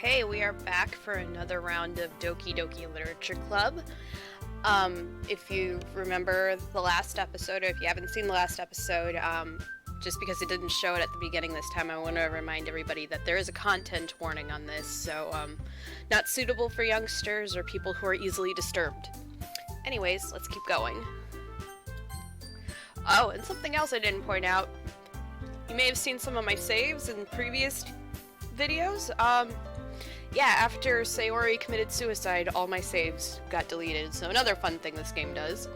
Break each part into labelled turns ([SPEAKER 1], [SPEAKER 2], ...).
[SPEAKER 1] Okay, we are back for another round of Doki Doki Literature Club. If you remember the last episode, or if you haven't seen the last episode, just because it didn't show it at the beginning this time, I want to remind everybody that there is a content warning on this, so not suitable for youngsters or people who are easily disturbed. Anyways, let's keep going. Oh, and something else I didn't point out. You may have seen some of my saves in previous videos. Yeah, after Sayori committed suicide, all my saves got deleted, so another fun thing this game does.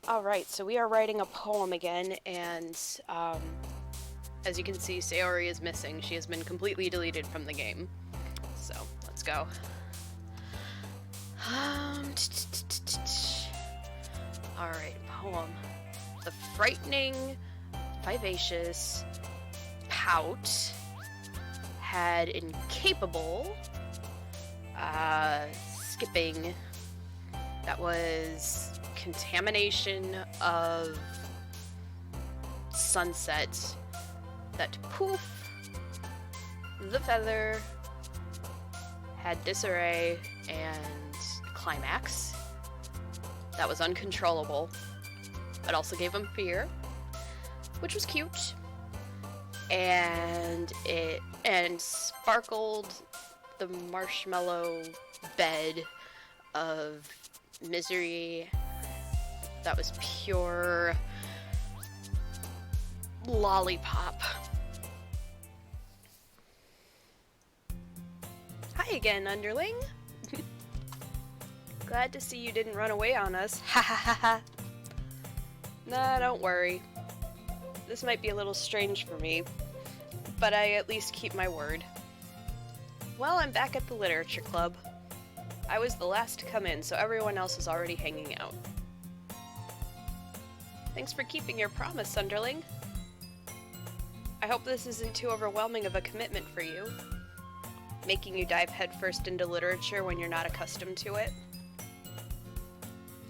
[SPEAKER 1] Alright, so we are writing a poem again, and as you can see, Sayori is missing. She has been completely deleted from the game. So, let's go. Alright, poem. The frightening, vivacious Pout had incapable skipping. That was contamination of sunset. That poof, the feather had disarray and climax. That was uncontrollable, but also gave him fear, which was cute. And sparkled the marshmallow bed of misery. That was pure lollipop. Hi again, Underling. Glad to see you didn't run away on us. Ha ha ha ha. Nah, don't worry. This might be a little strange for me, but I at least keep my word. Well, I'm back at the literature club. I was the last to come in, so everyone else is already hanging out. Thanks for keeping your promise, Underling. I hope this isn't too overwhelming of a commitment for you, making you dive headfirst into literature when you're not accustomed to it.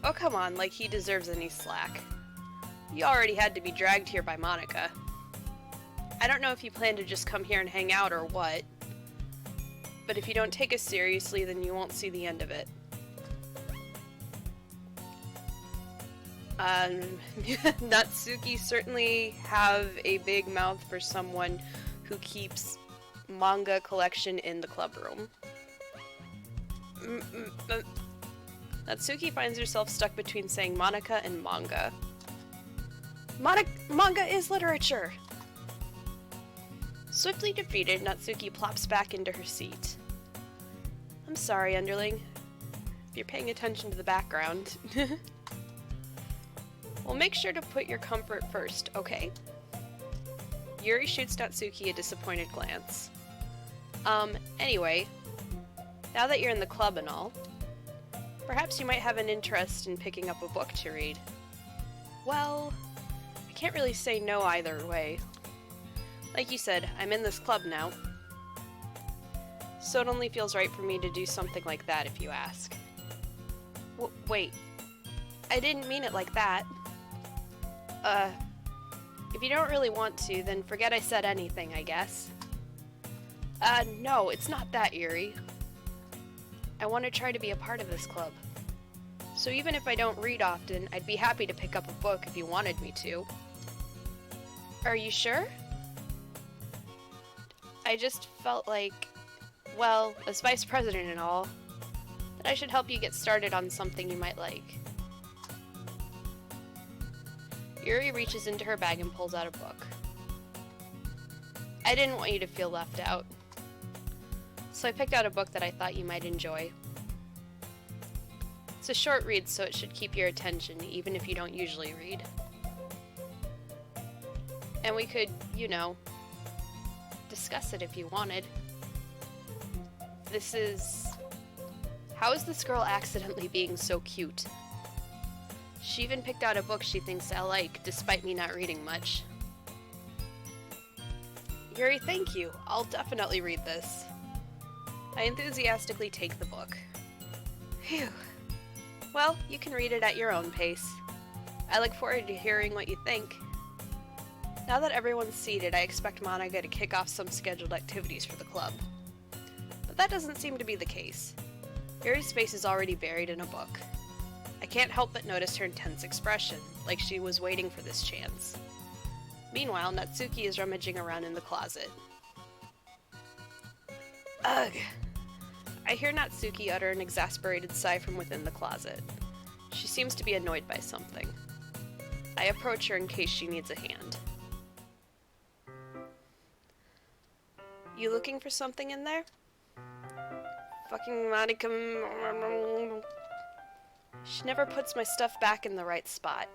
[SPEAKER 1] Oh, come on, like he deserves any slack. You already had to be dragged here by Monica. I don't know if you plan to just come here and hang out or what, but if you don't take us seriously, then you won't see the end of it. Natsuki certainly have a big mouth for someone who keeps manga collection in the club room. Natsuki finds herself stuck between saying Monica and manga. Manga is literature! Swiftly defeated, Natsuki plops back into her seat. I'm sorry, Underling. If you're paying attention to the background. Well, make sure to put your comfort first, okay? Yuri shoots Natsuki a disappointed glance. Anyway, now that you're in the club and all, perhaps you might have an interest in picking up a book to read. Well, I can't really say no either way. Like you said, I'm in this club now, so it only feels right for me to do something like that if you ask. Wait, I didn't mean it like that. If you don't really want to, then forget I said anything, I guess. No, it's not that, Yuri. I want to try to be a part of this club. So even if I don't read often, I'd be happy to pick up a book if you wanted me to. Are you sure? I just felt like, well, as vice president and all, that I should help you get started on something you might like. Yuri reaches into her bag and pulls out a book. I didn't want you to feel left out, so I picked out a book that I thought you might enjoy. It's a short read, so it should keep your attention, even if you don't usually read. And we could, you know, discuss it if you wanted. This is... How is this girl accidentally being so cute? She even picked out a book she thinks I'll like, despite me not reading much. Yuri, thank you. I'll definitely read this. I enthusiastically take the book. Phew. Well, you can read it at your own pace. I look forward to hearing what you think. Now that everyone's seated, I expect Monica to kick off some scheduled activities for the club. But that doesn't seem to be the case. Yuri's face is already buried in a book. I can't help but notice her intense expression, like she was waiting for this chance. Meanwhile, Natsuki is rummaging around in the closet. Ugh! I hear Natsuki utter an exasperated sigh from within the closet. She seems to be annoyed by something. I approach her in case she needs a hand. You looking for something in there? Fucking Monica. She never puts my stuff back in the right spot.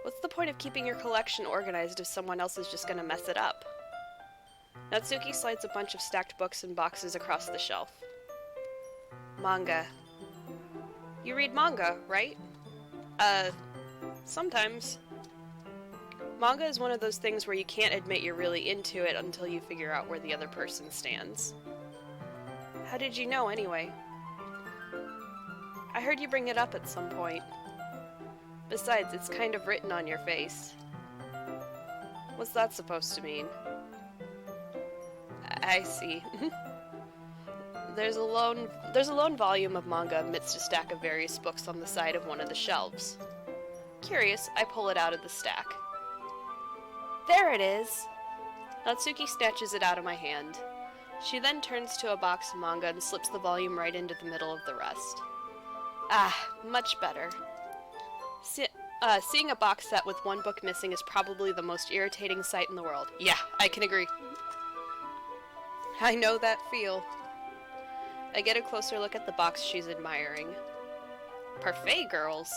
[SPEAKER 1] What's the point of keeping your collection organized if someone else is just gonna mess it up? Natsuki slides a bunch of stacked books and boxes across the shelf. Manga. You read manga, right? Sometimes. Manga is one of those things where you can't admit you're really into it until you figure out where the other person stands. How did you know, anyway? I heard you bring it up at some point. Besides, it's kind of written on your face. What's that supposed to mean? I see. There's a lone volume of manga amidst a stack of various books on the side of one of the shelves. Curious, I pull it out of the stack. There it is! Natsuki snatches it out of my hand. She then turns to a box of manga and slips the volume right into the middle of the rest. Ah, much better. Seeing a box set with one book missing is probably the most irritating sight in the world. Yeah, I can agree. I know that feel. I get a closer look at the box she's admiring. Parfait Girls?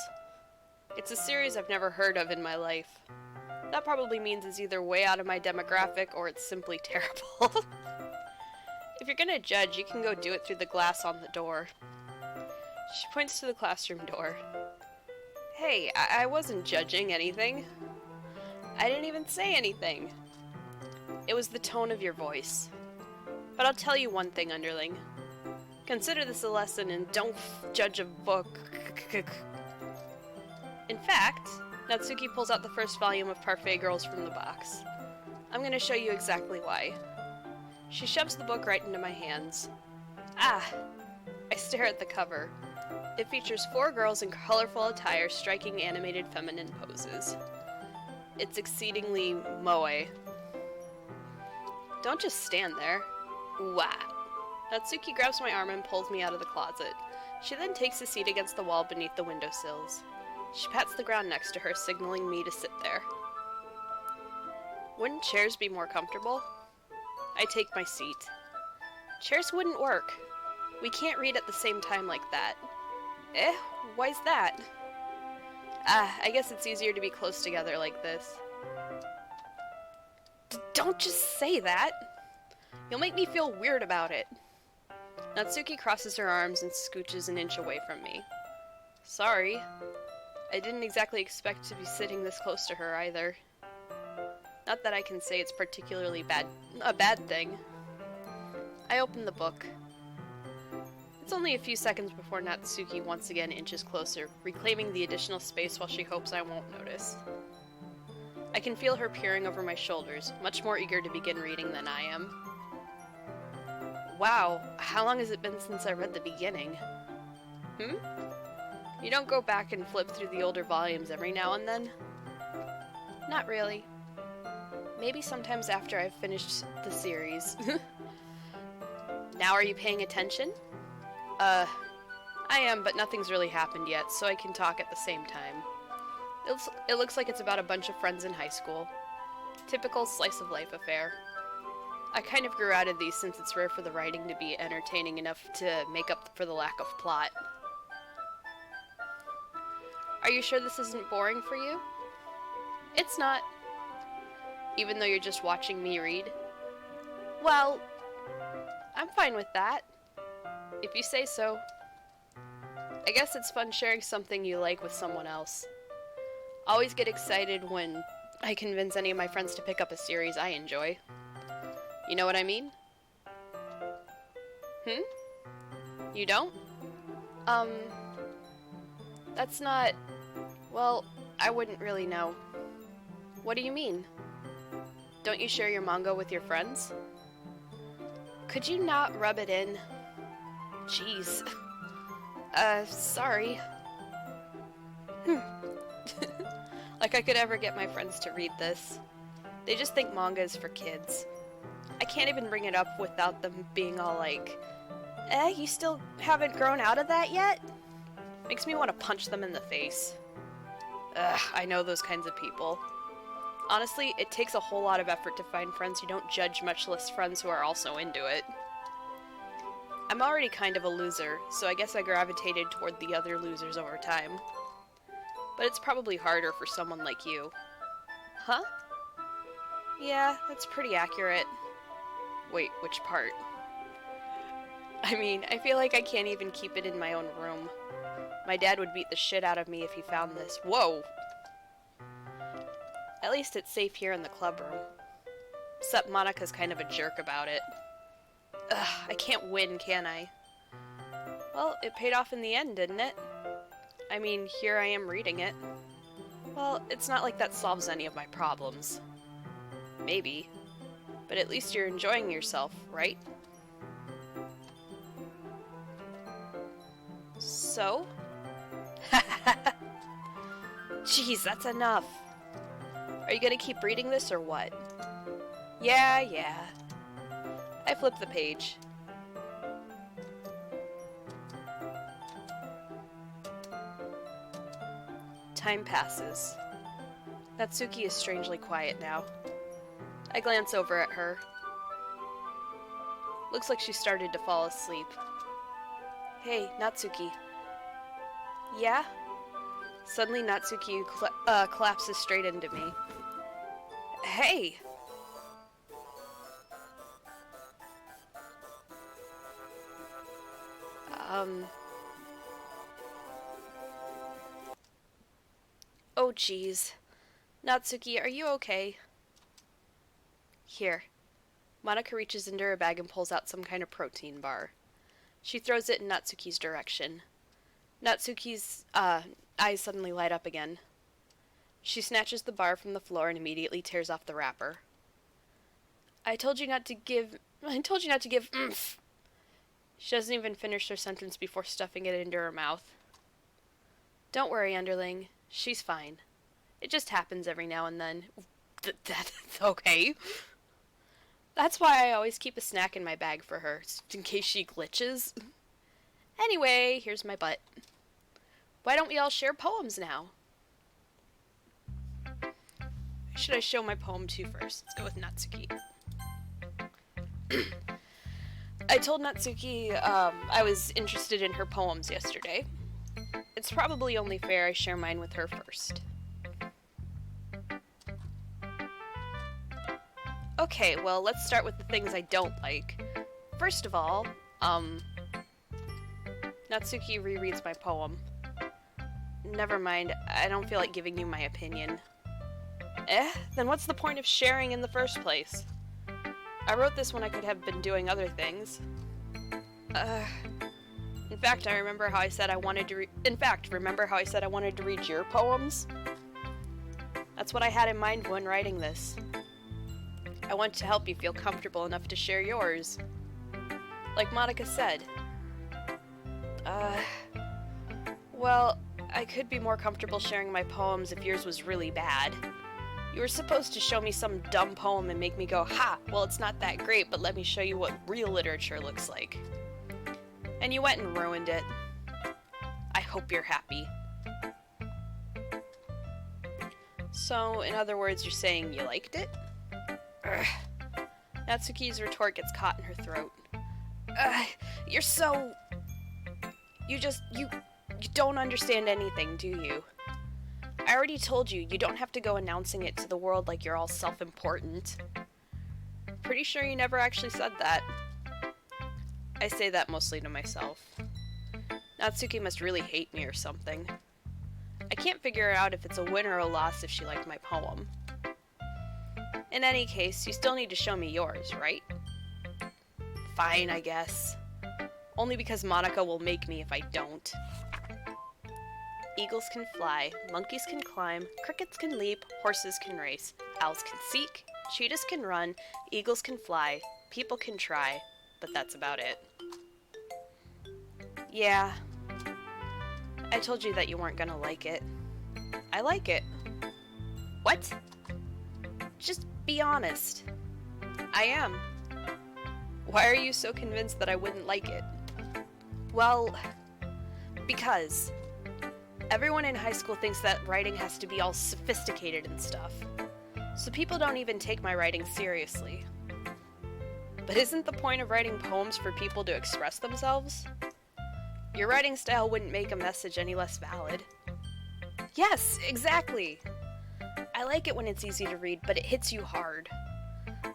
[SPEAKER 1] It's a series I've never heard of in my life. That probably means it's either way out of my demographic or it's simply terrible. If you're gonna judge, you can go do it through the glass on the door. She points to the classroom door. Hey, I wasn't judging anything. I didn't even say anything. It was the tone of your voice. But I'll tell you one thing, Underling. Consider this a lesson and don't judge a book. In fact, Natsuki pulls out the first volume of Parfait Girls from the box. I'm gonna show you exactly why. She shoves the book right into my hands. Ah! I stare at the cover. It features 4 girls in colorful attire striking animated feminine poses. It's exceedingly moe. Don't just stand there. Wow. Natsuki grabs my arm and pulls me out of the closet. She then takes a seat against the wall beneath the windowsills. She pats the ground next to her, signaling me to sit there. Wouldn't chairs be more comfortable? I take my seat. Chairs wouldn't work. We can't read at the same time like that. Eh? Why's that? Ah, I guess it's easier to be close together like this. Don't just say that! You'll make me feel weird about it. Natsuki crosses her arms and scooches an inch away from me. Sorry. I didn't exactly expect to be sitting this close to her either. Not that I can say it's particularly a bad thing. I open the book. It's only a few seconds before Natsuki once again inches closer, reclaiming the additional space while she hopes I won't notice. I can feel her peering over my shoulders, much more eager to begin reading than I am. Wow, how long has it been since I read the beginning? You don't go back and flip through the older volumes every now and then? Not really. Maybe sometimes after I've finished the series. Now are you paying attention? I am, but nothing's really happened yet, so I can talk at the same time. It looks like it's about a bunch of friends in high school. Typical slice-of-life affair. I kind of grew out of these since it's rare for the writing to be entertaining enough to make up for the lack of plot. Are you sure this isn't boring for you? It's not. Even though you're just watching me read? Well, I'm fine with that. If you say so. I guess it's fun sharing something you like with someone else. Always get excited when I convince any of my friends to pick up a series I enjoy. You know what I mean? You don't? That's not... Well, I wouldn't really know. What do you mean? Don't you share your manga with your friends? Could you not rub it in? Jeez. Sorry. Like I could ever get my friends to read this. They just think manga is for kids. I can't even bring it up without them being all like, you still haven't grown out of that yet? Makes me want to punch them in the face. Ugh, I know those kinds of people. Honestly, it takes a whole lot of effort to find friends who don't judge, much less friends who are also into it. I'm already kind of a loser, so I guess I gravitated toward the other losers over time. But it's probably harder for someone like you. Huh? Yeah, that's pretty accurate. Wait, which part? I mean, I feel like I can't even keep it in my own room. My dad would beat the shit out of me if he found this. Whoa! At least it's safe here in the club room. Except Monika's kind of a jerk about it. Ugh, I can't win, can I? Well, it paid off in the end, didn't it? I mean, here I am reading it. Well, it's not like that solves any of my problems. Maybe. But at least you're enjoying yourself, right? So? Jeez, that's enough. Are you gonna keep reading this or what? Yeah. I flipped the page. Time passes. Natsuki is strangely quiet now. I glance over at her. Looks like she started to fall asleep. Hey, Natsuki. Yeah? Suddenly Natsuki collapses straight into me. Hey! Oh jeez. Natsuki, are you okay? Here. Monika reaches into her bag and pulls out some kind of protein bar. She throws it in Natsuki's direction. Natsuki's eyes suddenly light up again. She snatches the bar from the floor and immediately tears off the wrapper. I told you not to give oomph. She doesn't even finish her sentence before stuffing it into her mouth. Don't worry, Underling. She's fine. It just happens every now and then. That's okay. That's why I always keep a snack in my bag for her, in case she glitches. Anyway, here's my butt. Why don't we all share poems now? Who should I show my poem to first? Let's go with Natsuki. I told Natsuki I was interested in her poems yesterday. It's probably only fair I share mine with her first. Okay, well, let's start with the things I don't like. First of all, Natsuki rereads my poem. Never mind, I don't feel like giving you my opinion. Then what's the point of sharing in the first place? I wrote this when I could have been doing other things. In fact, remember how I said I wanted to read your poems? That's what I had in mind when writing this. I want to help you feel comfortable enough to share yours. Like Monika said. Well, I could be more comfortable sharing my poems if yours was really bad. You were supposed to show me some dumb poem and make me go, ha, well it's not that great, but let me show you what real literature looks like. And you went and ruined it. I hope you're happy. So, in other words, you're saying you liked it? Ugh. Natsuki's retort gets caught in her throat. You're so... You don't understand anything, do you? I already told you, you don't have to go announcing it to the world like you're all self-important. Pretty sure you never actually said that. I say that mostly to myself. Natsuki must really hate me or something. I can't figure out if it's a win or a loss if she liked my poem. In any case, you still need to show me yours, right? Fine, I guess. Only because Monika will make me if I don't. eagles can fly, monkeys can climb, crickets can leap, horses can race, owls can seek, cheetahs can run, eagles can fly, people can try, but that's about it. Yeah, I told you that you weren't gonna like it. I like it. What? Just be honest. I am. Why are you so convinced that I wouldn't like it? Well, because everyone in high school thinks that writing has to be all sophisticated and stuff. So people don't even take my writing seriously. But isn't the point of writing poems for people to express themselves? Your writing style wouldn't make a message any less valid. Yes, exactly! I like it when it's easy to read, but it hits you hard.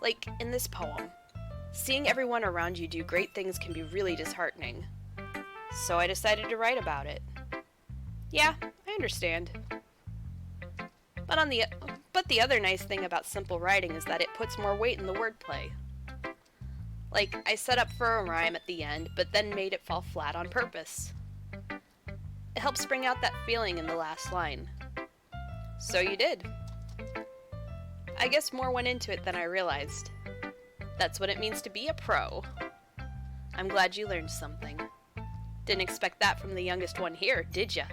[SPEAKER 1] Like in this poem. Seeing everyone around you do great things can be really disheartening. So I decided to write about it. Yeah, I understand. But the other nice thing about simple writing is that it puts more weight in the wordplay. Like, I set up for a rhyme at the end, but then made it fall flat on purpose. It helps bring out that feeling in the last line. So you did. I guess more went into it than I realized. That's what it means to be a pro. I'm glad you learned something. Didn't expect that from the youngest one here, did ya?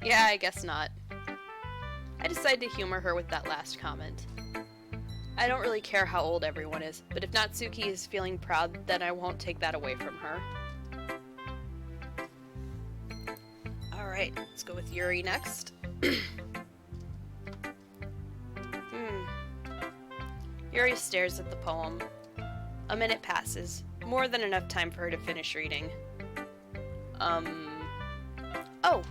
[SPEAKER 1] Yeah, I guess not. I decided to humor her with that last comment. I don't really care how old everyone is, but if Natsuki is feeling proud, then I won't take that away from her. Alright, let's go with Yuri next. Yuri stares at the poem. A minute passes, more than enough time for her to finish reading. Oh!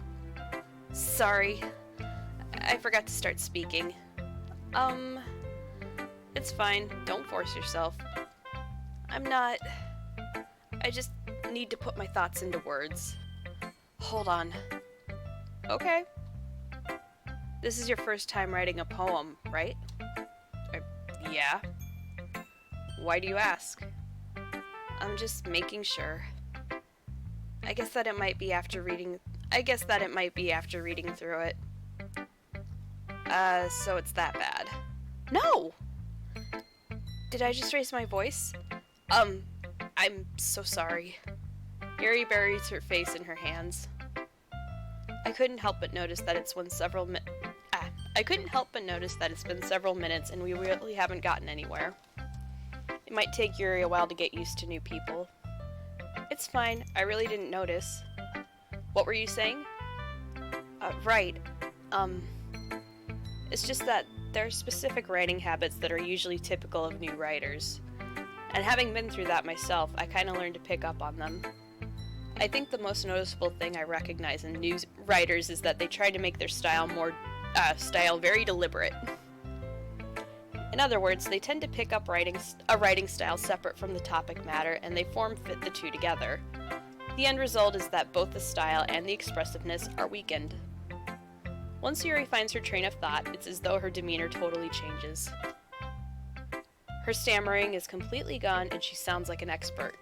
[SPEAKER 1] Sorry. I forgot to start speaking. It's fine. Don't force yourself. I just need to put my thoughts into words. Hold on. Okay. This is your first time writing a poem, right? Yeah. Why do you ask? I'm just making sure. I guess that it might be after reading through it. So it's that bad. No! Did I just raise my voice? I'm so sorry. Yuri buries her face in her hands. I couldn't help but notice that it's been several minutes and we really haven't gotten anywhere. It might take Yuri a while to get used to new people. It's fine, I really didn't notice. What were you saying? Right. It's just that there are specific writing habits that are usually typical of new writers. And having been through that myself, I kinda learned to pick up on them. I think the most noticeable thing I recognize in new writers is that they try to make their style very deliberate. In other words, they tend to pick up a writing style separate from the topic matter, and they form-fit the two together. The end result is that both the style and the expressiveness are weakened. Once Yuri finds her train of thought, it's as though her demeanor totally changes. Her stammering is completely gone, and she sounds like an expert.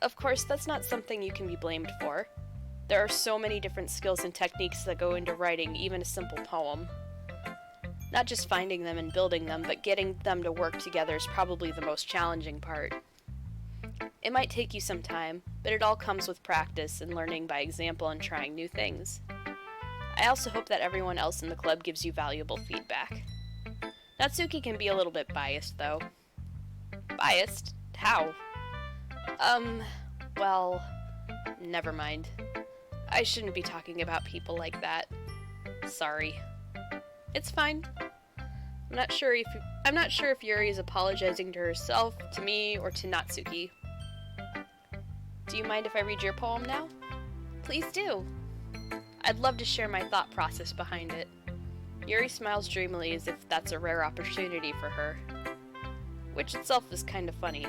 [SPEAKER 1] Of course, that's not something you can be blamed for. There are so many different skills and techniques that go into writing even a simple poem. Not just finding them and building them, but getting them to work together is probably the most challenging part. It might take you some time, but it all comes with practice and learning by example and trying new things. I also hope that everyone else in the club gives you valuable feedback. Natsuki can be a little bit biased, though. Biased? How? Well, never mind. I shouldn't be talking about people like that. Sorry. It's fine. I'm not sure if Yuri is apologizing to herself, to me, or to Natsuki. Do you mind if I read your poem now? Please do. I'd love to share my thought process behind it. Yuri smiles dreamily as if that's a rare opportunity for her. Which itself is kind of funny.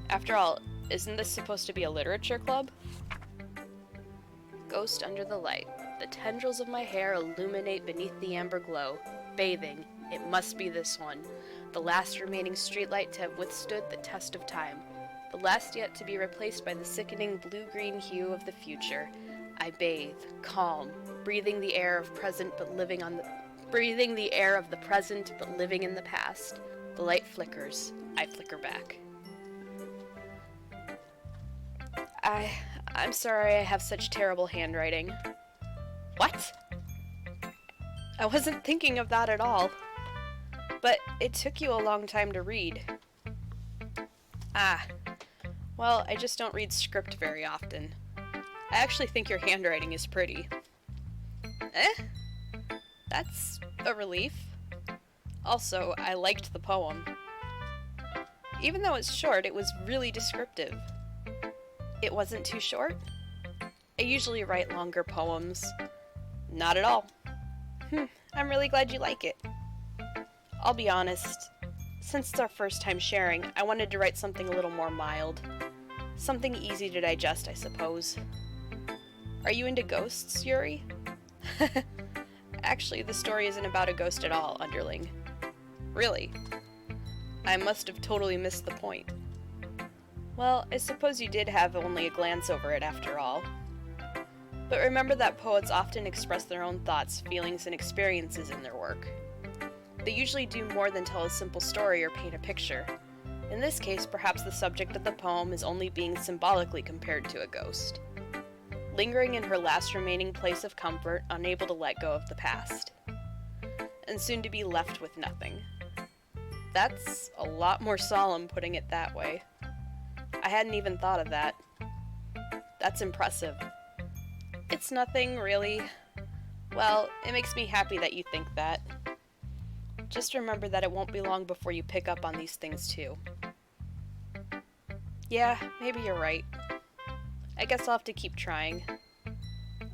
[SPEAKER 1] After all, isn't this supposed to be a literature club? Ghost under the light. The tendrils of my hair illuminate beneath the amber glow. Bathing. It must be this one. The last remaining streetlight to have withstood the test of time. The last yet to be replaced by the sickening blue-green hue of the future. I bathe, calm, breathing the air of the present but living in the past. The light flickers. I flicker back. I'm sorry I have such terrible handwriting. What? I wasn't thinking of that at all. But it took you a long time to read. Well, I just don't read script very often. I actually think your handwriting is pretty. That's a relief. Also, I liked the poem. Even though it's short, it was really descriptive. It wasn't too short? I usually write longer poems. Not at all. I'm really glad you like it. I'll be honest, since it's our first time sharing, I wanted to write something a little more mild. Something easy to digest, I suppose. Are you into ghosts, Yuri? Actually, the story isn't about a ghost at all, Underling. Really? I must have totally missed the point. Well, I suppose you did have only a glance over it after all. But remember that poets often express their own thoughts, feelings, and experiences in their work. They usually do more than tell a simple story or paint a picture. In this case, perhaps the subject of the poem is only being symbolically compared to a ghost. Lingering in her last remaining place of comfort, unable to let go of the past. And soon to be left with nothing. That's a lot more solemn putting it that way. I hadn't even thought of that. That's impressive. It's nothing, really. Well, it makes me happy that you think that. Just remember that it won't be long before you pick up on these things too. Yeah, maybe you're right. I guess I'll have to keep trying.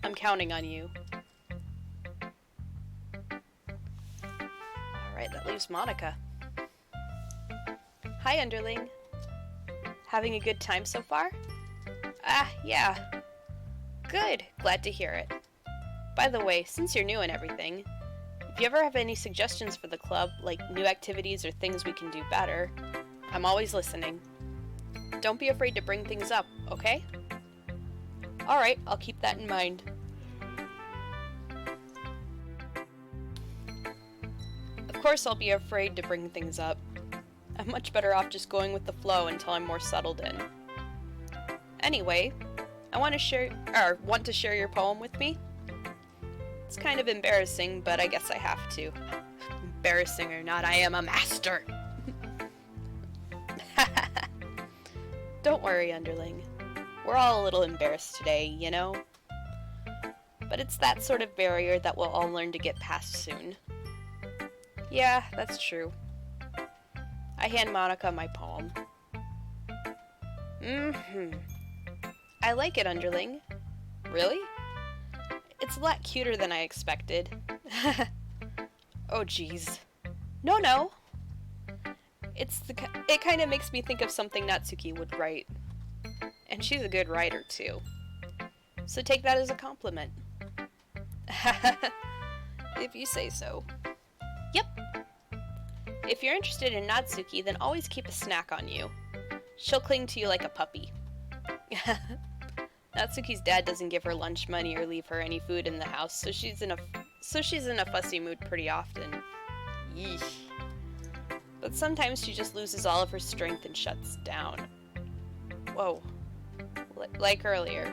[SPEAKER 1] I'm counting on you. Alright, that leaves Monica. Hi, Underling. Having a good time so far? Yeah. Good, glad to hear it. By the way, since you're new and everything, if you ever have any suggestions for the club, like new activities or things we can do better, I'm always listening. Don't be afraid to bring things up, okay? Alright, I'll keep that in mind. Of course I'll be afraid to bring things up. I'm much better off just going with the flow until I'm more settled in. Anyway, I want to share your poem with me? It's kind of embarrassing, but I guess I have to. Embarrassing or not, I am a master! Don't worry, Underling. We're all a little embarrassed today, you know? But it's that sort of barrier that we'll all learn to get past soon. Yeah, that's true. I hand Monica my poem. I like it, Underling. Really? It's a lot cuter than I expected. Oh, jeez. No. It kind of makes me think of something Natsuki would write. And she's a good writer, too. So take that as a compliment. If you say so. Yep. If you're interested in Natsuki, then always keep a snack on you. She'll cling to you like a puppy. Natsuki's dad doesn't give her lunch money or leave her any food in the house, so she's in a fussy mood pretty often. Yeesh. But sometimes she just loses all of her strength and shuts down. Whoa. Like earlier.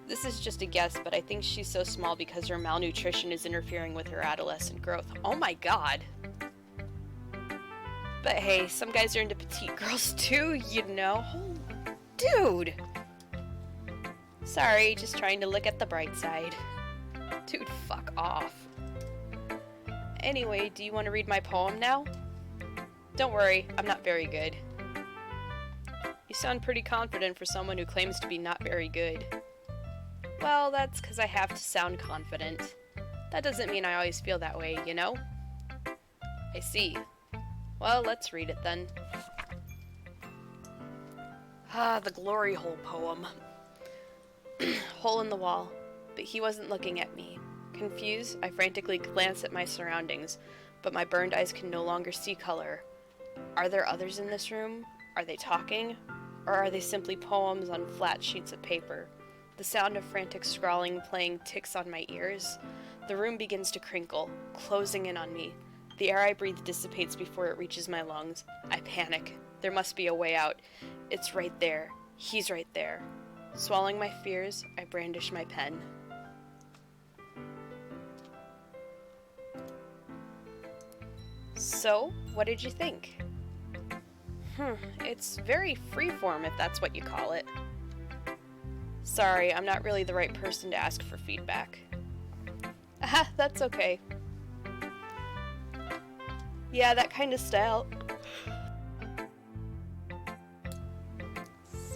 [SPEAKER 1] This is just a guess, but I think she's so small because her malnutrition is interfering with her adolescent growth. Oh my god! But hey, some guys are into petite girls too, you know? Oh, dude! Sorry, just trying to look at the bright side. Dude, fuck off. Anyway, do you want to read my poem now? Don't worry, I'm not very good. You sound pretty confident for someone who claims to be not very good. Well, that's because I have to sound confident. That doesn't mean I always feel that way, you know? I see. Well, let's read it then. The glory hole poem. Hole in the wall. But he wasn't looking at me. Confused, I frantically glance at my surroundings, but my burned eyes can no longer see color. Are there others in this room? Are they talking? Or are they simply poems on flat sheets of paper? The sound of frantic scrawling playing ticks on my ears. The room begins to crinkle, closing in on me. The air I breathe dissipates before it reaches my lungs. I panic. There must be a way out. It's right there. He's right there. Swallowing my fears, I brandish my pen. So, what did you think? It's very freeform, if that's what you call it. Sorry, I'm not really the right person to ask for feedback. That's okay. Yeah, that kind of style.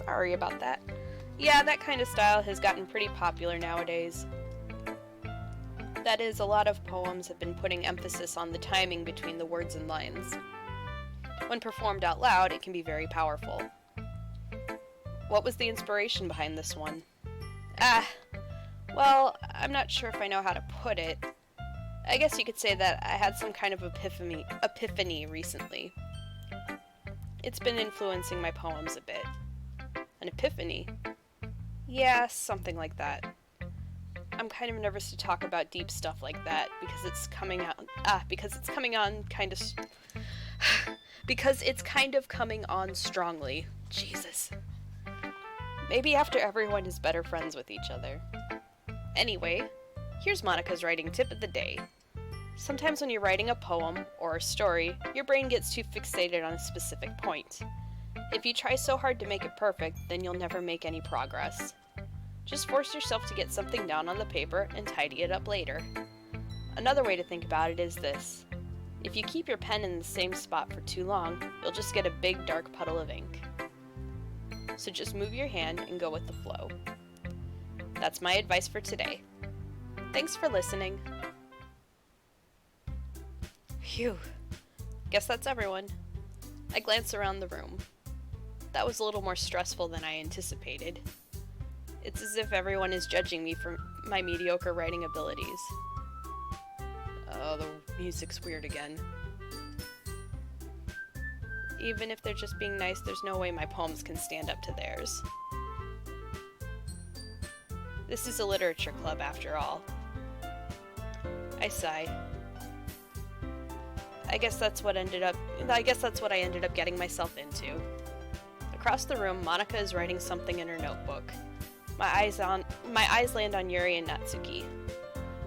[SPEAKER 1] Sorry about that. Yeah, that kind of style has gotten pretty popular nowadays. That is, a lot of poems have been putting emphasis on the timing between the words and lines. When performed out loud, it can be very powerful. What was the inspiration behind this one? Well, I'm not sure if I know how to put it. I guess you could say that I had some kind of epiphany recently. It's been influencing my poems a bit. An epiphany? Yeah, something like that. I'm kind of nervous to talk about deep stuff like that because it's coming on strongly. Jesus. Maybe after everyone is better friends with each other. Anyway, here's Monica's writing tip of the day. Sometimes when you're writing a poem or a story, your brain gets too fixated on a specific point. If you try so hard to make it perfect, then you'll never make any progress. Just force yourself to get something down on the paper and tidy it up later. Another way to think about it is this. If you keep your pen in the same spot for too long, you'll just get a big dark puddle of ink. So just move your hand and go with the flow. That's my advice for today. Thanks for listening. Phew. Guess that's everyone. I glance around the room. That was a little more stressful than I anticipated. It's as if everyone is judging me for my mediocre writing abilities. Oh, the music's weird again. Even if they're just being nice, there's no way my poems can stand up to theirs. This is a literature club after all. I sigh. I guess that's what I ended up getting myself into. Across the room, Monica is writing something in her notebook. My eyes land on Yuri and Natsuki.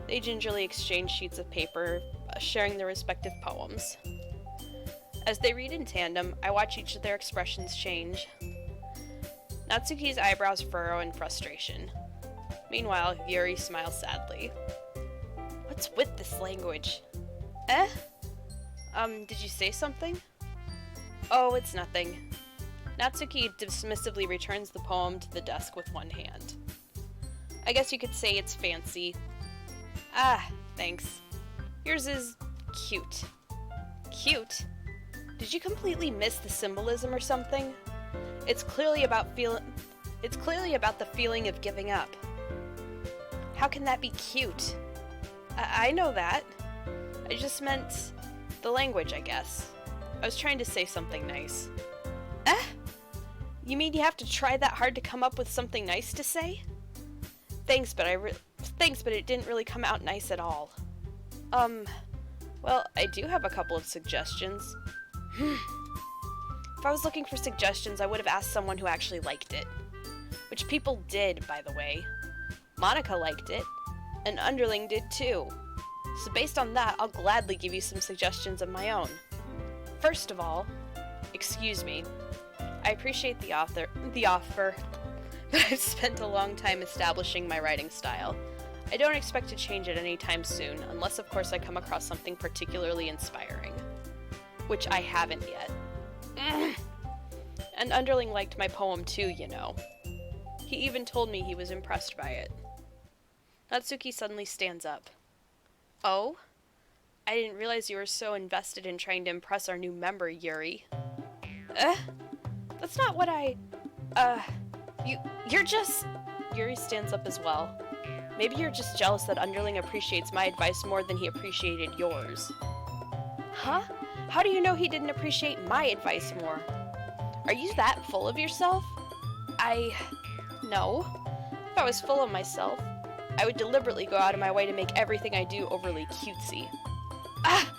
[SPEAKER 1] They gingerly exchange sheets of paper, sharing their respective poems. As they read in tandem, I watch each of their expressions change. Natsuki's eyebrows furrow in frustration. Meanwhile, Yuri smiles sadly. What's with this language? Did you say something? Oh, it's nothing. Natsuki dismissively returns the poem to the desk with one hand. I guess you could say it's fancy. Thanks. Yours is cute. Cute? Did you completely miss the symbolism or something? It's clearly about the feeling of giving up. How can that be cute? I know that. I just meant the language, I guess. I was trying to say something nice. You mean you have to try that hard to come up with something nice to say? Thanks, but it didn't really come out nice at all. Well, I do have a couple of suggestions. If I was looking for suggestions, I would have asked someone who actually liked it. Which people did, by the way. Monica liked it, and Underling did too. So based on that, I'll gladly give you some suggestions of my own. First of all, excuse me, I appreciate the offer, but I've spent a long time establishing my writing style. I don't expect to change it anytime soon, unless of course I come across something particularly inspiring. Which I haven't yet. And Underling liked my poem too, you know. He even told me he was impressed by it. Natsuki suddenly stands up. Oh? I didn't realize you were so invested in trying to impress our new member, Yuri. That's not what you're just... Yuri stands up as well. Maybe you're just jealous that Underling appreciates my advice more than he appreciated yours. Huh? How do you know he didn't appreciate my advice more? Are you that full of yourself? No. If I was full of myself, I would deliberately go out of my way to make everything I do overly cutesy. Ah!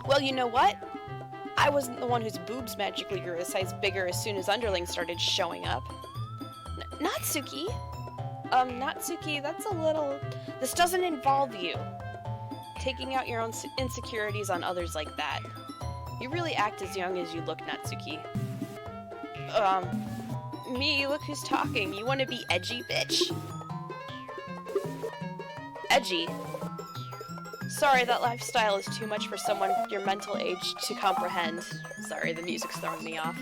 [SPEAKER 1] Well, you know what? I wasn't the one whose boobs magically grew a size bigger as soon as Underling started showing up. Natsuki? Natsuki, that's a little... This doesn't involve you. Taking out your own insecurities on others like that. You really act as young as you look, Natsuki. Me, look who's talking. You wanna be edgy, bitch? Edgy? Sorry, that lifestyle is too much for someone your mental age to comprehend. Sorry, the music's throwing me off.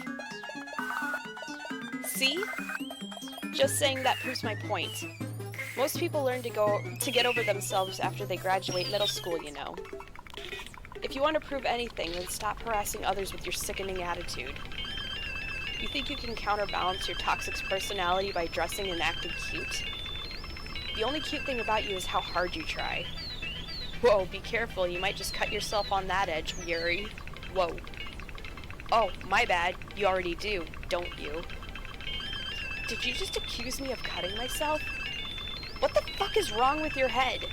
[SPEAKER 1] See? Just saying that proves my point. Most people learn to get over themselves after they graduate middle school, you know. If you want to prove anything, then stop harassing others with your sickening attitude. You think you can counterbalance your toxic personality by dressing and acting cute? The only cute thing about you is how hard you try. Whoa, be careful, you might just cut yourself on that edge, Yuri. Whoa. Oh, my bad, you already do, don't you? Did you just accuse me of cutting myself? What the fuck is wrong with your head?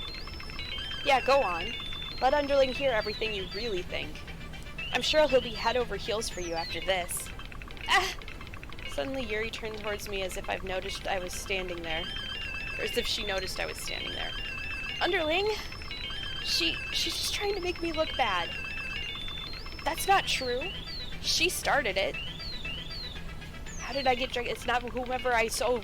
[SPEAKER 1] Yeah, go on. Let Underling hear everything you really think. I'm sure he'll be head over heels for you after this. Ah! Suddenly Yuri turned towards me as if I've noticed I was standing there. Or as if she noticed I was standing there. Underling? She's just trying to make me look bad. That's not true. She started it. How did I get dragged? It's not whomever I so...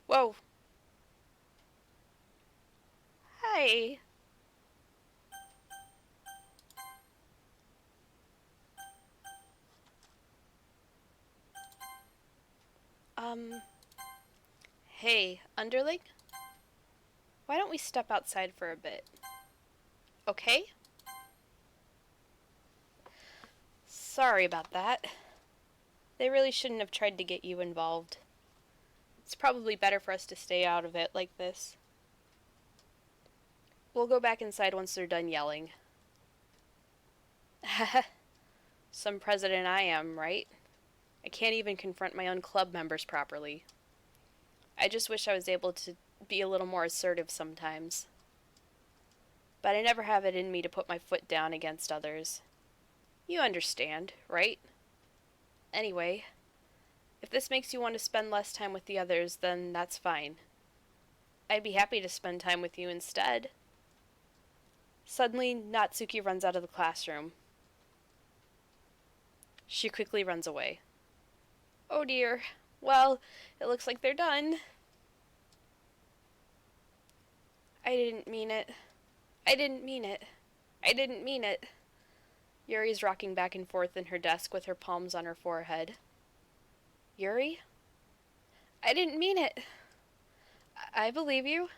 [SPEAKER 1] Whoa. Hi. Hey, Underling? Why don't we step outside for a bit? Okay? Sorry about that. They really shouldn't have tried to get you involved. It's probably better for us to stay out of it like this. We'll go back inside once they're done yelling. Some president I am, right? I can't even confront my own club members properly. I just wish I was able to be a little more assertive sometimes. But I never have it in me to put my foot down against others. You understand, right? Anyway, if this makes you want to spend less time with the others, then that's fine. I'd be happy to spend time with you instead. Suddenly, Natsuki runs out of the classroom. She quickly runs away. Oh dear. Well, it looks like they're done. I didn't mean it. I didn't mean it. I didn't mean it. Yuri's rocking back and forth in her desk with her palms on her forehead. Yuri? I didn't mean it. I believe you.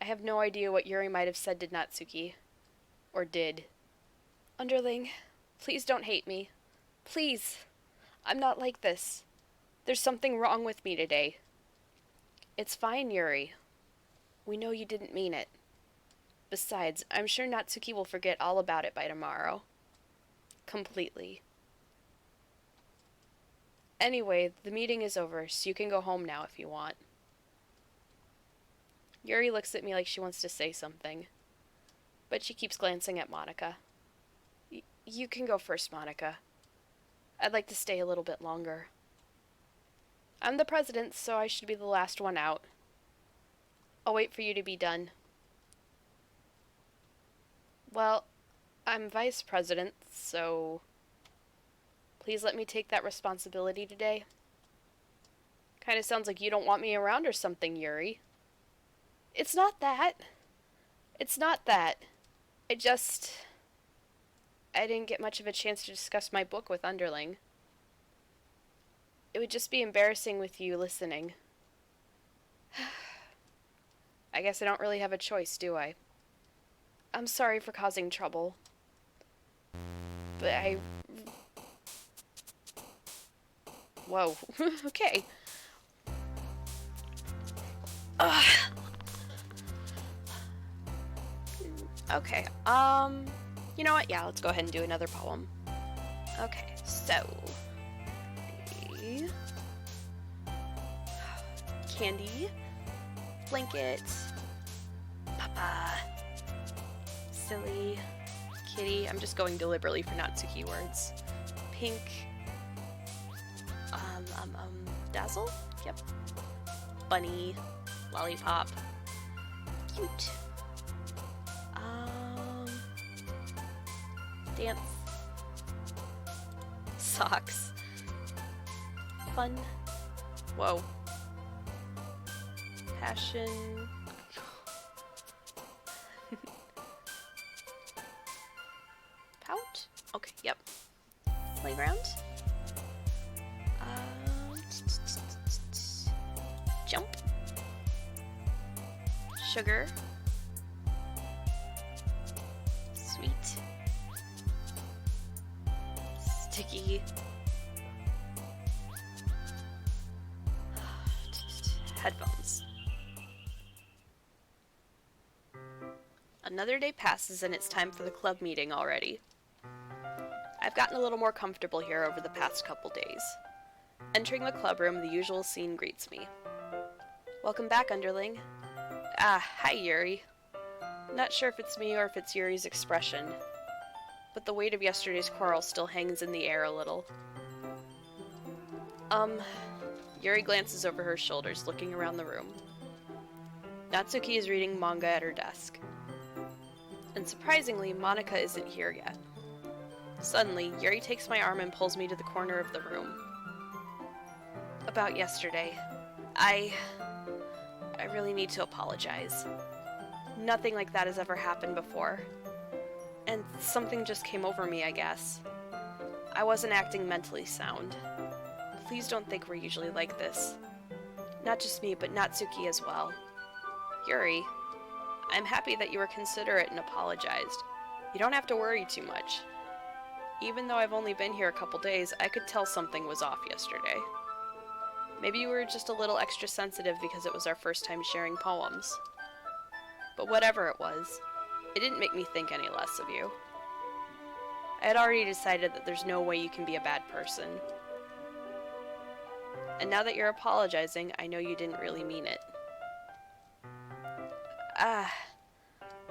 [SPEAKER 1] I have no idea what Yuri might have said to Natsuki. Or did. Underling, please don't hate me. Please. I'm not like this. There's something wrong with me today. It's fine, Yuri. We know you didn't mean it. Besides, I'm sure Natsuki will forget all about it by tomorrow. Completely. Anyway, the meeting is over, so you can go home now if you want. Yuri looks at me like she wants to say something, but she keeps glancing at Monica. You can go first, Monica. I'd like to stay a little bit longer. I'm the president, so I should be the last one out. I'll wait for you to be done. Well, I'm vice president, so please let me take that responsibility today. Kinda sounds like you don't want me around or something, Yuri. It's not that. It's not that. I didn't get much of a chance to discuss my book with Underling. It would just be embarrassing with you listening. I guess I don't really have a choice, do I? I'm sorry for causing trouble. But Whoa. Okay. Ugh. Okay. You know what? Yeah, let's go ahead and do another poem. Okay, so... Candy. Blanket. Papa. Silly. Kitty. I'm just going deliberately for Natsuki words. Pink. Dazzle? Yep. Bunny. Lollipop. Cute. Dance. Socks. Fun. Whoa. Passion. Pout? Okay, yep. Playground. Jump. Sugar. Sweet. Sticky. Headphones. Another day passes and it's time for the club meeting already. I've gotten a little more comfortable here over the past couple days. Entering the club room, the usual scene greets me. Welcome back, Underling. Ah, hi, Yuri. Not sure if it's me or if it's Yuri's expression, but the weight of yesterday's quarrel still hangs in the air a little. Yuri glances over her shoulders, looking around the room. Natsuki is reading manga at her desk. And surprisingly, Monika isn't here yet. Suddenly, Yuri takes my arm and pulls me to the corner of the room. About yesterday, I really need to apologize. Nothing like that has ever happened before. And something just came over me, I guess. I wasn't acting mentally sound. Please don't think we're usually like this. Not just me, but Natsuki as well. Yuri, I'm happy that you were considerate and apologized. You don't have to worry too much. Even though I've only been here a couple days, I could tell something was off yesterday. Maybe you were just a little extra sensitive because it was our first time sharing poems. But whatever it was, it didn't make me think any less of you. I had already decided that there's no way you can be a bad person. And now that you're apologizing, I know you didn't really mean it.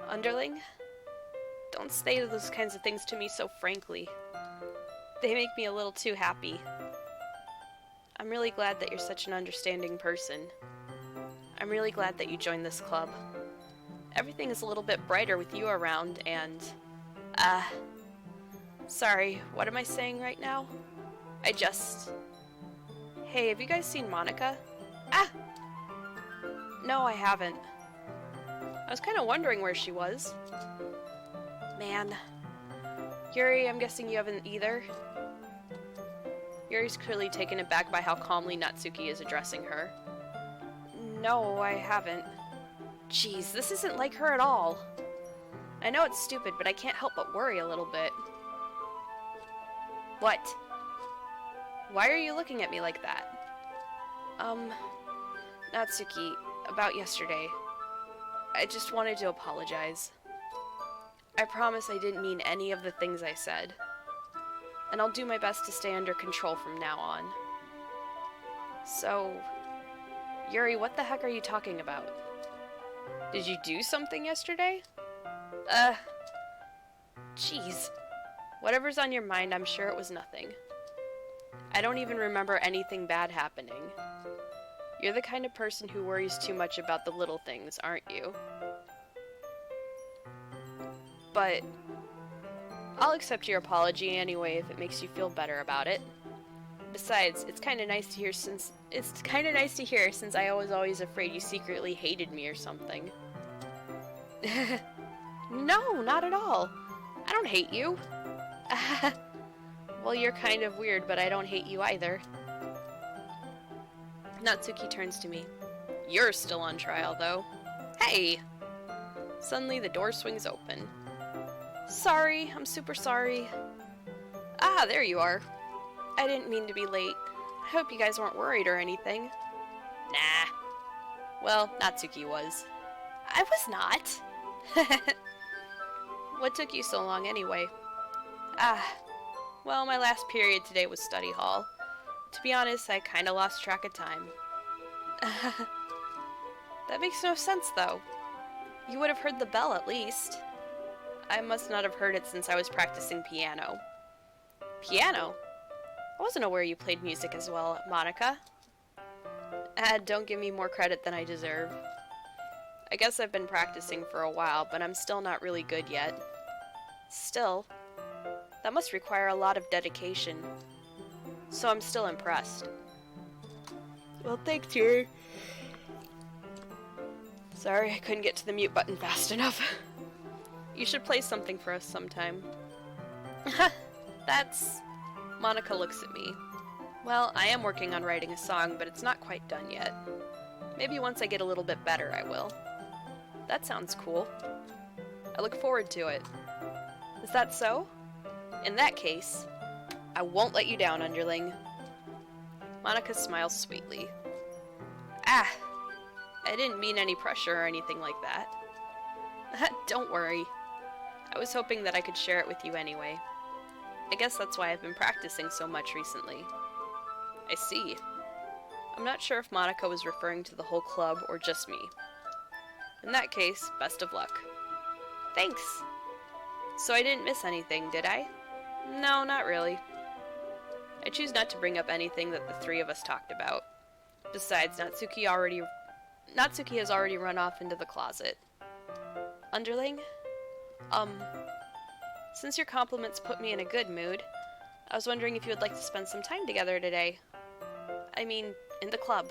[SPEAKER 1] Underling? Don't say those kinds of things to me so frankly. They make me a little too happy. I'm really glad that you're such an understanding person. I'm really glad that you joined this club. Everything is a little bit brighter with you around, and... Sorry, what am I saying right now? Hey, have you guys seen Monika? No, I haven't. I was kind of wondering where she was. Man. Yuri, I'm guessing you haven't either? Yuri's clearly taken aback by how calmly Natsuki is addressing her. No, I haven't. Jeez, this isn't like her at all. I know it's stupid, but I can't help but worry a little bit. What? Why are you looking at me like that? Natsuki, about yesterday. I just wanted to apologize. I promise I didn't mean any of the things I said. And I'll do my best to stay under control from now on. So, Yuri, what the heck are you talking about? Did you do something yesterday? Jeez. Whatever's on your mind, I'm sure it was nothing. I don't even remember anything bad happening. You're the kind of person who worries too much about the little things, aren't you? But I'll accept your apology anyway if it makes you feel better about it. Besides, it's kind of nice to hear since I was always afraid you secretly hated me or something. No, not at all. I don't hate you. Well, you're kind of weird, but I don't hate you either. Natsuki turns to me. You're still on trial, though. Hey! Suddenly, the door swings open. Sorry, I'm super sorry. Ah, there you are. I didn't mean to be late. I hope you guys weren't worried or anything. Nah. Well, Natsuki was. I was not. What took you so long anyway? Well, my last period today was study hall. To be honest, I kinda lost track of time. That makes no sense, though. You would have heard the bell at least. I must not have heard it since I was practicing piano. Piano? I wasn't aware you played music as well, Monica. Don't give me more credit than I deserve. I guess I've been practicing for a while, but I'm still not really good yet. Still, that must require a lot of dedication. So I'm still impressed. Well, thanks, Yuri. Sorry, I couldn't get to the mute button fast enough. You should play something for us sometime. That's... Monica looks at me. Well, I am working on writing a song, but it's not quite done yet. Maybe once I get a little bit better, I will. That sounds cool. I look forward to it. Is that so? In that case, I won't let you down, Underling. Monica smiles sweetly. I didn't mean any pressure or anything like that. Don't worry. I was hoping that I could share it with you anyway. I guess that's why I've been practicing so much recently. I see. I'm not sure if Monica was referring to the whole club or just me. In that case, best of luck. Thanks! So I didn't miss anything, did I? No, not really. I choose not to bring up anything that the three of us talked about. Besides, Natsuki has already run off into the closet. Underling? Since your compliments put me in a good mood, I was wondering if you would like to spend some time together today. I mean, in the club.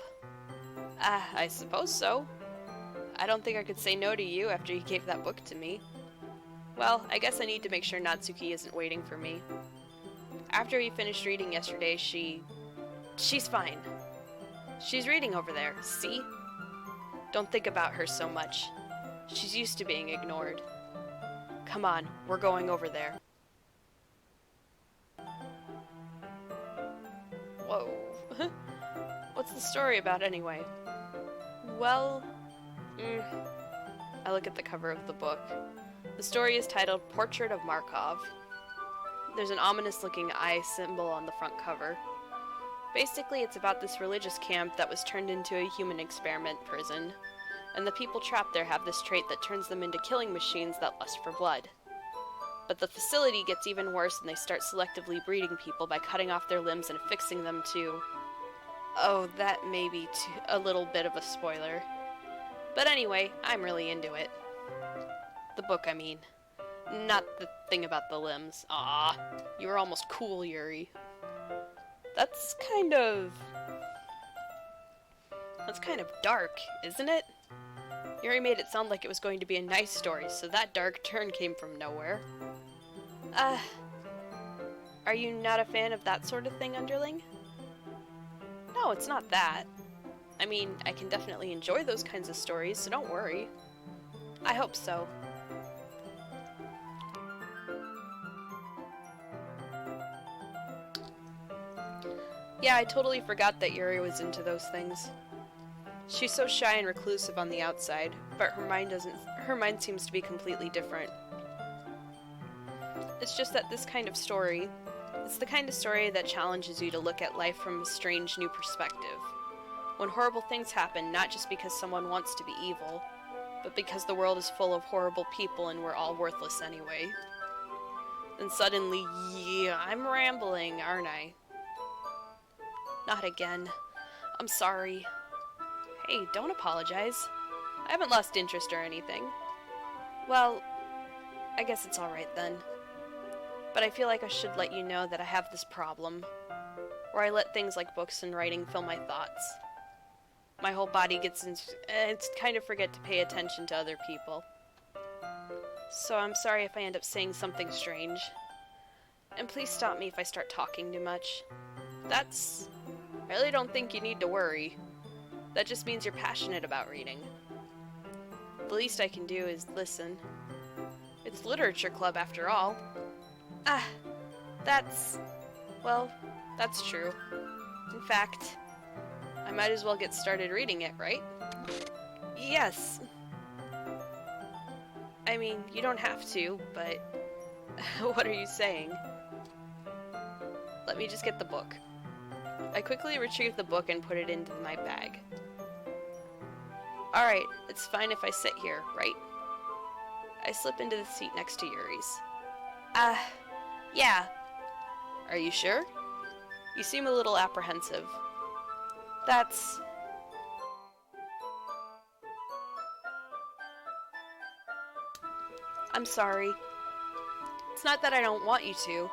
[SPEAKER 1] I suppose so. I don't think I could say no to you after you gave that book to me. Well, I guess I need to make sure Natsuki isn't waiting for me. After we finished reading yesterday, she's fine. She's reading over there, see? Don't think about her so much. She's used to being ignored. Come on, we're going over there. Whoa. What's the story about anyway? Well, I look at the cover of the book. The story is titled Portrait of Markov. There's an ominous-looking eye symbol on the front cover. Basically, it's about this religious camp that was turned into a human experiment prison, and the people trapped there have this trait that turns them into killing machines that lust for blood. But the facility gets even worse, and they start selectively breeding people by cutting off their limbs and affixing them to... Oh, that may be a little bit of a spoiler. But anyway, I'm really into it. The book, I mean. Not the thing about the limbs. Ah, you were almost cool, Yuri. That's kind of dark, isn't it? Yuri made it sound like it was going to be a nice story, so that dark turn came from nowhere. Are you not a fan of that sort of thing, Underling? No, it's not that. I mean, I can definitely enjoy those kinds of stories, so don't worry. I hope so. Yeah, I totally forgot that Yuri was into those things. She's so shy and reclusive on the outside, but her mind seems to be completely different. It's just that it's the kind of story that challenges you to look at life from a strange new perspective. When horrible things happen, not just because someone wants to be evil, but because the world is full of horrible people and we're all worthless anyway. Then suddenly, yeah, I'm rambling, aren't I? Not again. I'm sorry. Hey, don't apologize. I haven't lost interest or anything. Well, I guess it's alright then. But I feel like I should let you know that I have this problem, where I let things like books and writing fill my thoughts. My whole body gets it's kind of forget to pay attention to other people. So I'm sorry if I end up saying something strange. And please stop me if I start talking too much. I really don't think you need to worry. That just means you're passionate about reading. The least I can do is listen. It's literature club after all. Well, that's true. In fact, I might as well get started reading it, right? Yes. I mean, you don't have to, but what are you saying? Let me just get the book. I quickly retrieved the book and put it into my bag. Alright, it's fine if I sit here, right? I slip into the seat next to Yuri's. Yeah. Are you sure? You seem a little apprehensive. That's... I'm sorry. It's not that I don't want you to.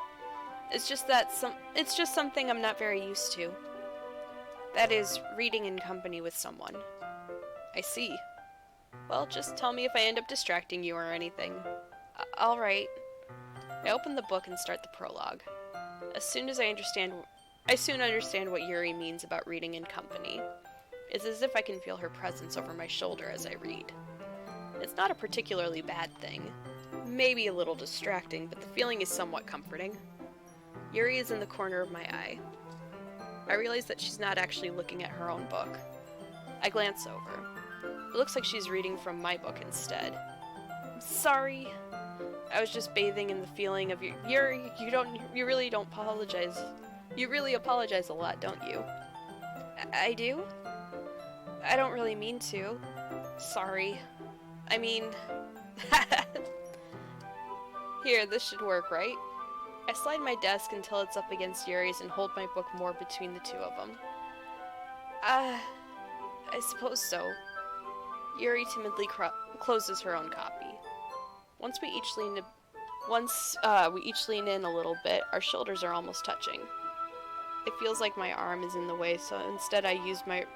[SPEAKER 1] It's just that it's just something I'm not very used to. That is, reading in company with someone. I see. Well, just tell me if I end up distracting you or anything. Alright. I open the book and start the prologue. I soon understand what Yuri means about reading in company. It's as if I can feel her presence over my shoulder as I read. It's not a particularly bad thing. Maybe a little distracting, but the feeling is somewhat comforting. Yuri is in the corner of my eye. I realize that she's not actually looking at her own book. I glance over. It looks like she's reading from my book instead. I'm sorry. I was just bathing in the feeling of Yuri, you really don't apologize. You really apologize a lot, don't you? I do? I don't really mean to. Sorry. I mean... Here, this should work, right? I slide my desk until it's up against Yuri's and hold my book more between the two of them. I suppose so. Yuri timidly closes her own copy. Once we each lean in a little bit, our shoulders are almost touching. It feels like my arm is in the way, so instead I use my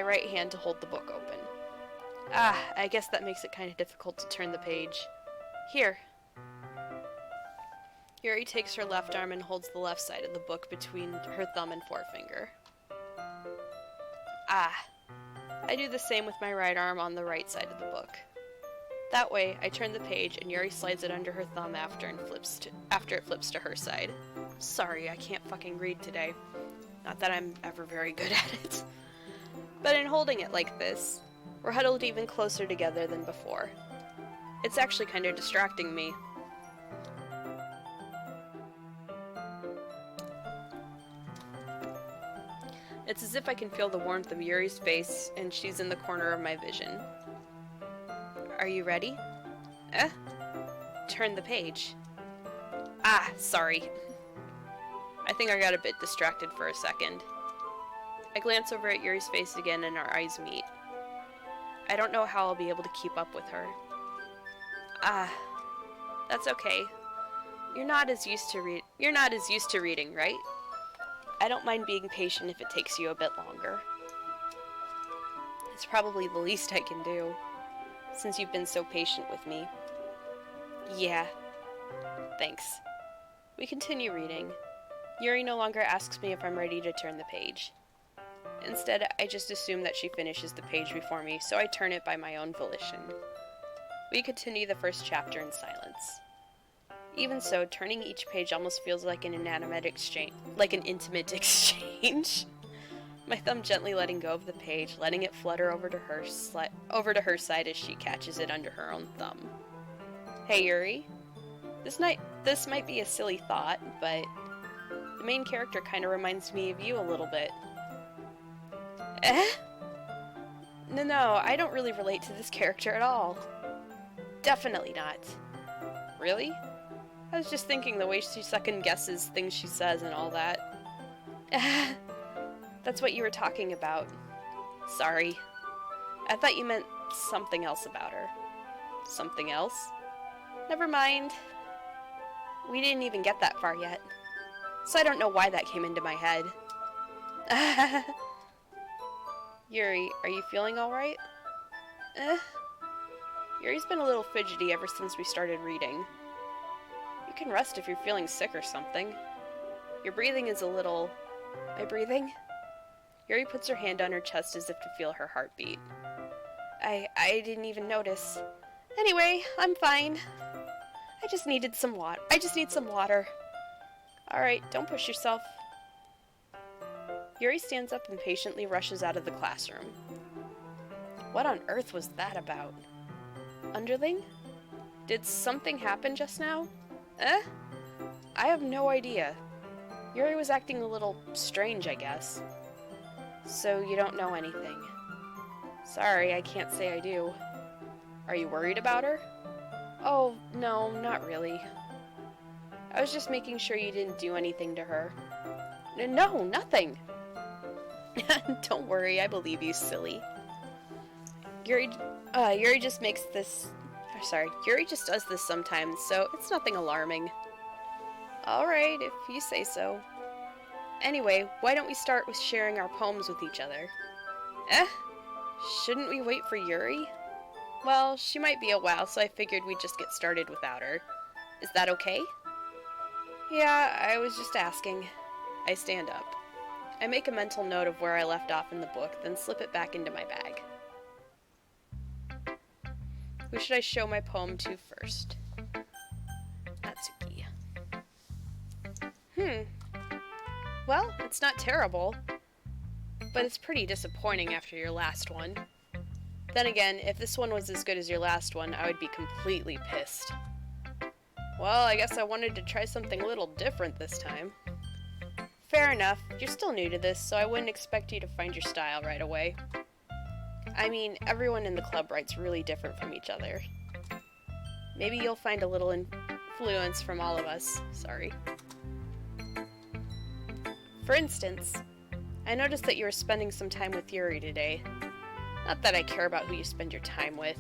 [SPEAKER 1] right hand to hold the book open. I guess that makes it kind of difficult to turn the page. Here. Yuri takes her left arm and holds the left side of the book between her thumb and forefinger. I do the same with my right arm on the right side of the book. That way, I turn the page and Yuri slides it under her thumb after it flips to her side. Sorry, I can't fucking read today. Not that I'm ever very good at it. But in holding it like this, we're huddled even closer together than before. It's actually kind of distracting me. It's as if I can feel the warmth of Yuri's face, and she's in the corner of my vision. Are you ready? Turn the page. Sorry. I think I got a bit distracted for a second. I glance over at Yuri's face again and our eyes meet. I don't know how I'll be able to keep up with her. That's okay. You're not as used to reading, right? I don't mind being patient if it takes you a bit longer. It's probably the least I can do, since you've been so patient with me. Yeah. Thanks. We continue reading. Yuri no longer asks me if I'm ready to turn the page. Instead, I just assume that she finishes the page before me, so I turn it by my own volition. We continue the first chapter in silence. Even so, turning each page almost feels like an intimate exchange. My thumb gently letting go of the page, letting it flutter over to her side as she catches it under her own thumb. Hey Yuri, this might be a silly thought, but the main character kind of reminds me of you a little bit. No, I don't really relate to this character at all. Definitely not. Really? I was just thinking the way she second guesses things she says and all that. That's what you were talking about. Sorry. I thought you meant something else about her. Something else? Never mind. We didn't even get that far yet. So I don't know why that came into my head. Yuri, are you feeling alright? Yuri's been a little fidgety ever since we started reading. You can rest if you're feeling sick or something. Your breathing is a little... My breathing? Yuri puts her hand on her chest as if to feel her heartbeat. I didn't even notice. Anyway, I'm fine. I just need some water. Alright, don't push yourself. Yuri stands up and patiently rushes out of the classroom. What on earth was that about? Underling? Did something happen just now? Eh? I have no idea. Yuri was acting a little strange, I guess. So you don't know anything. Sorry, I can't say I do. Are you worried about her? Oh, no, not really. I was just making sure you didn't do anything to her. No, nothing! Don't worry, I believe you, silly. Yuri just makes this... Sorry, Yuri just does this sometimes, so it's nothing alarming. Alright, if you say so. Anyway, why don't we start with sharing our poems with each other? Eh? Shouldn't we wait for Yuri? Well, she might be a while, so I figured we'd just get started without her. Is that okay? Yeah, I was just asking. I stand up. I make a mental note of where I left off in the book, then slip it back into my bag. Who should I show my poem to first? Natsuki. Well, it's not terrible, but it's pretty disappointing after your last one. Then again, if this one was as good as your last one, I would be completely pissed. Well, I guess I wanted to try something a little different this time. Fair enough, you're still new to this, so I wouldn't expect you to find your style right away. I mean, everyone in the club writes really different from each other. Maybe you'll find a little influence from all of us. Sorry. For instance, I noticed that you were spending some time with Yuri today. Not that I care about who you spend your time with.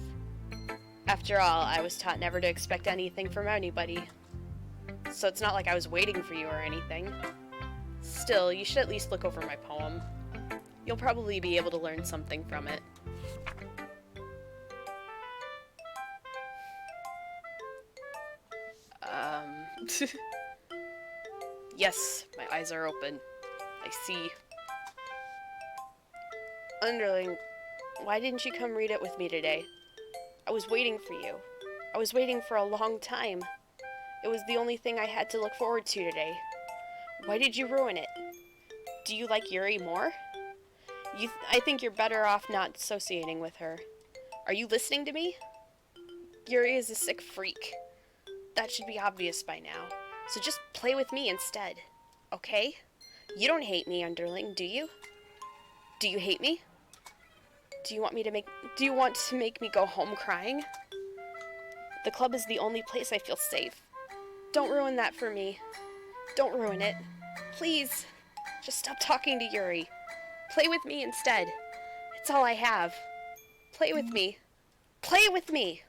[SPEAKER 1] After all, I was taught never to expect anything from anybody. So it's not like I was waiting for you or anything. Still, you should at least look over my poem. You'll probably be able to learn something from it. Yes, my eyes are open. I see. Underling, why didn't you come read it with me today? I was waiting for you. I was waiting for a long time. It was the only thing I had to look forward to today. Why did you ruin it? Do you like Yuri more? I think you're better off not associating with her. Are you listening to me? Yuri is a sick freak. That should be obvious by now. So just play with me instead. Okay? You don't hate me, Underling, do you? Do you hate me? Do you want to make me go home crying? The club is the only place I feel safe. Don't ruin that for me. Don't ruin it. Please. Just stop talking to Yuri. Play with me instead. It's all I have. Play with me. Play with me!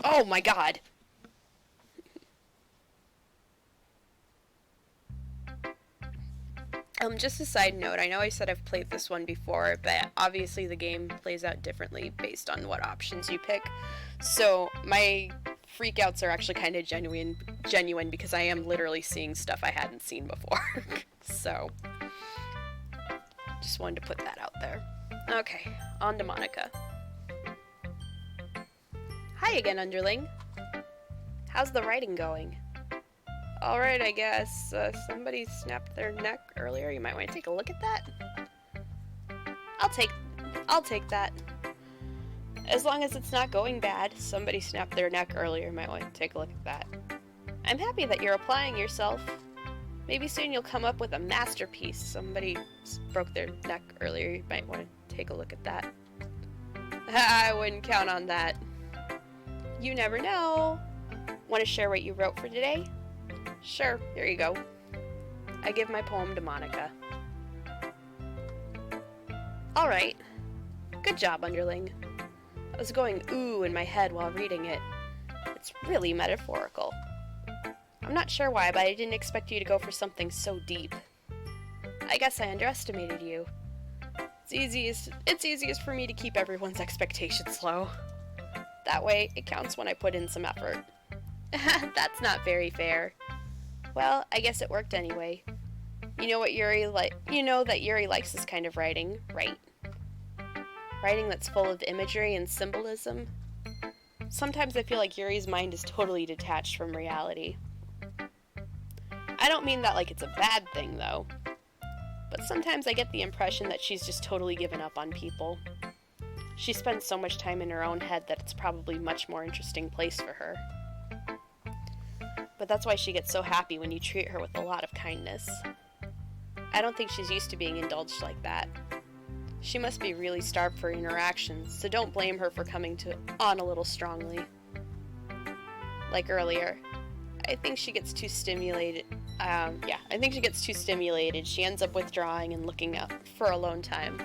[SPEAKER 1] Oh my god! Just a side note, I know I said I've played this one before, but obviously the game plays out differently based on what options you pick. So my freakouts are actually kind of genuine because I am literally seeing stuff I hadn't seen before. So, just wanted to put that out there. Okay, on to Monica. Hi again, Underling. How's the writing going? Alright, I guess. Somebody snapped their neck earlier. You might want to take a look at that. I'll take that. As long as it's not going bad. Somebody snapped their neck earlier. You might want to take a look at that. I'm happy that you're applying yourself. Maybe soon you'll come up with a masterpiece. Somebody broke their neck earlier. You might want to take a look at that. I wouldn't count on that. You never know. Want to share what you wrote for today? Sure, here you go. I give my poem to Monica. Alright. Good job, Underling. I was going ooh in my head while reading it. It's really metaphorical. I'm not sure why, but I didn't expect you to go for something so deep. I guess I underestimated you. It's easiest for me to keep everyone's expectations low. That way, it counts when I put in some effort. That's not very fair. Well, I guess it worked anyway. You know that Yuri likes this kind of writing, right? Writing that's full of imagery and symbolism. Sometimes I feel like Yuri's mind is totally detached from reality. I don't mean that like it's a bad thing, though. but sometimes I get the impression that she's just totally given up on people. She spends so much time in her own head that it's probably a much more interesting place for her. But that's why she gets so happy when you treat her with a lot of kindness. I don't think she's used to being indulged like that. She must be really starved for interactions, so don't blame her for coming on a little strongly. Like earlier, I think she gets too stimulated. She ends up withdrawing and looking up for alone time.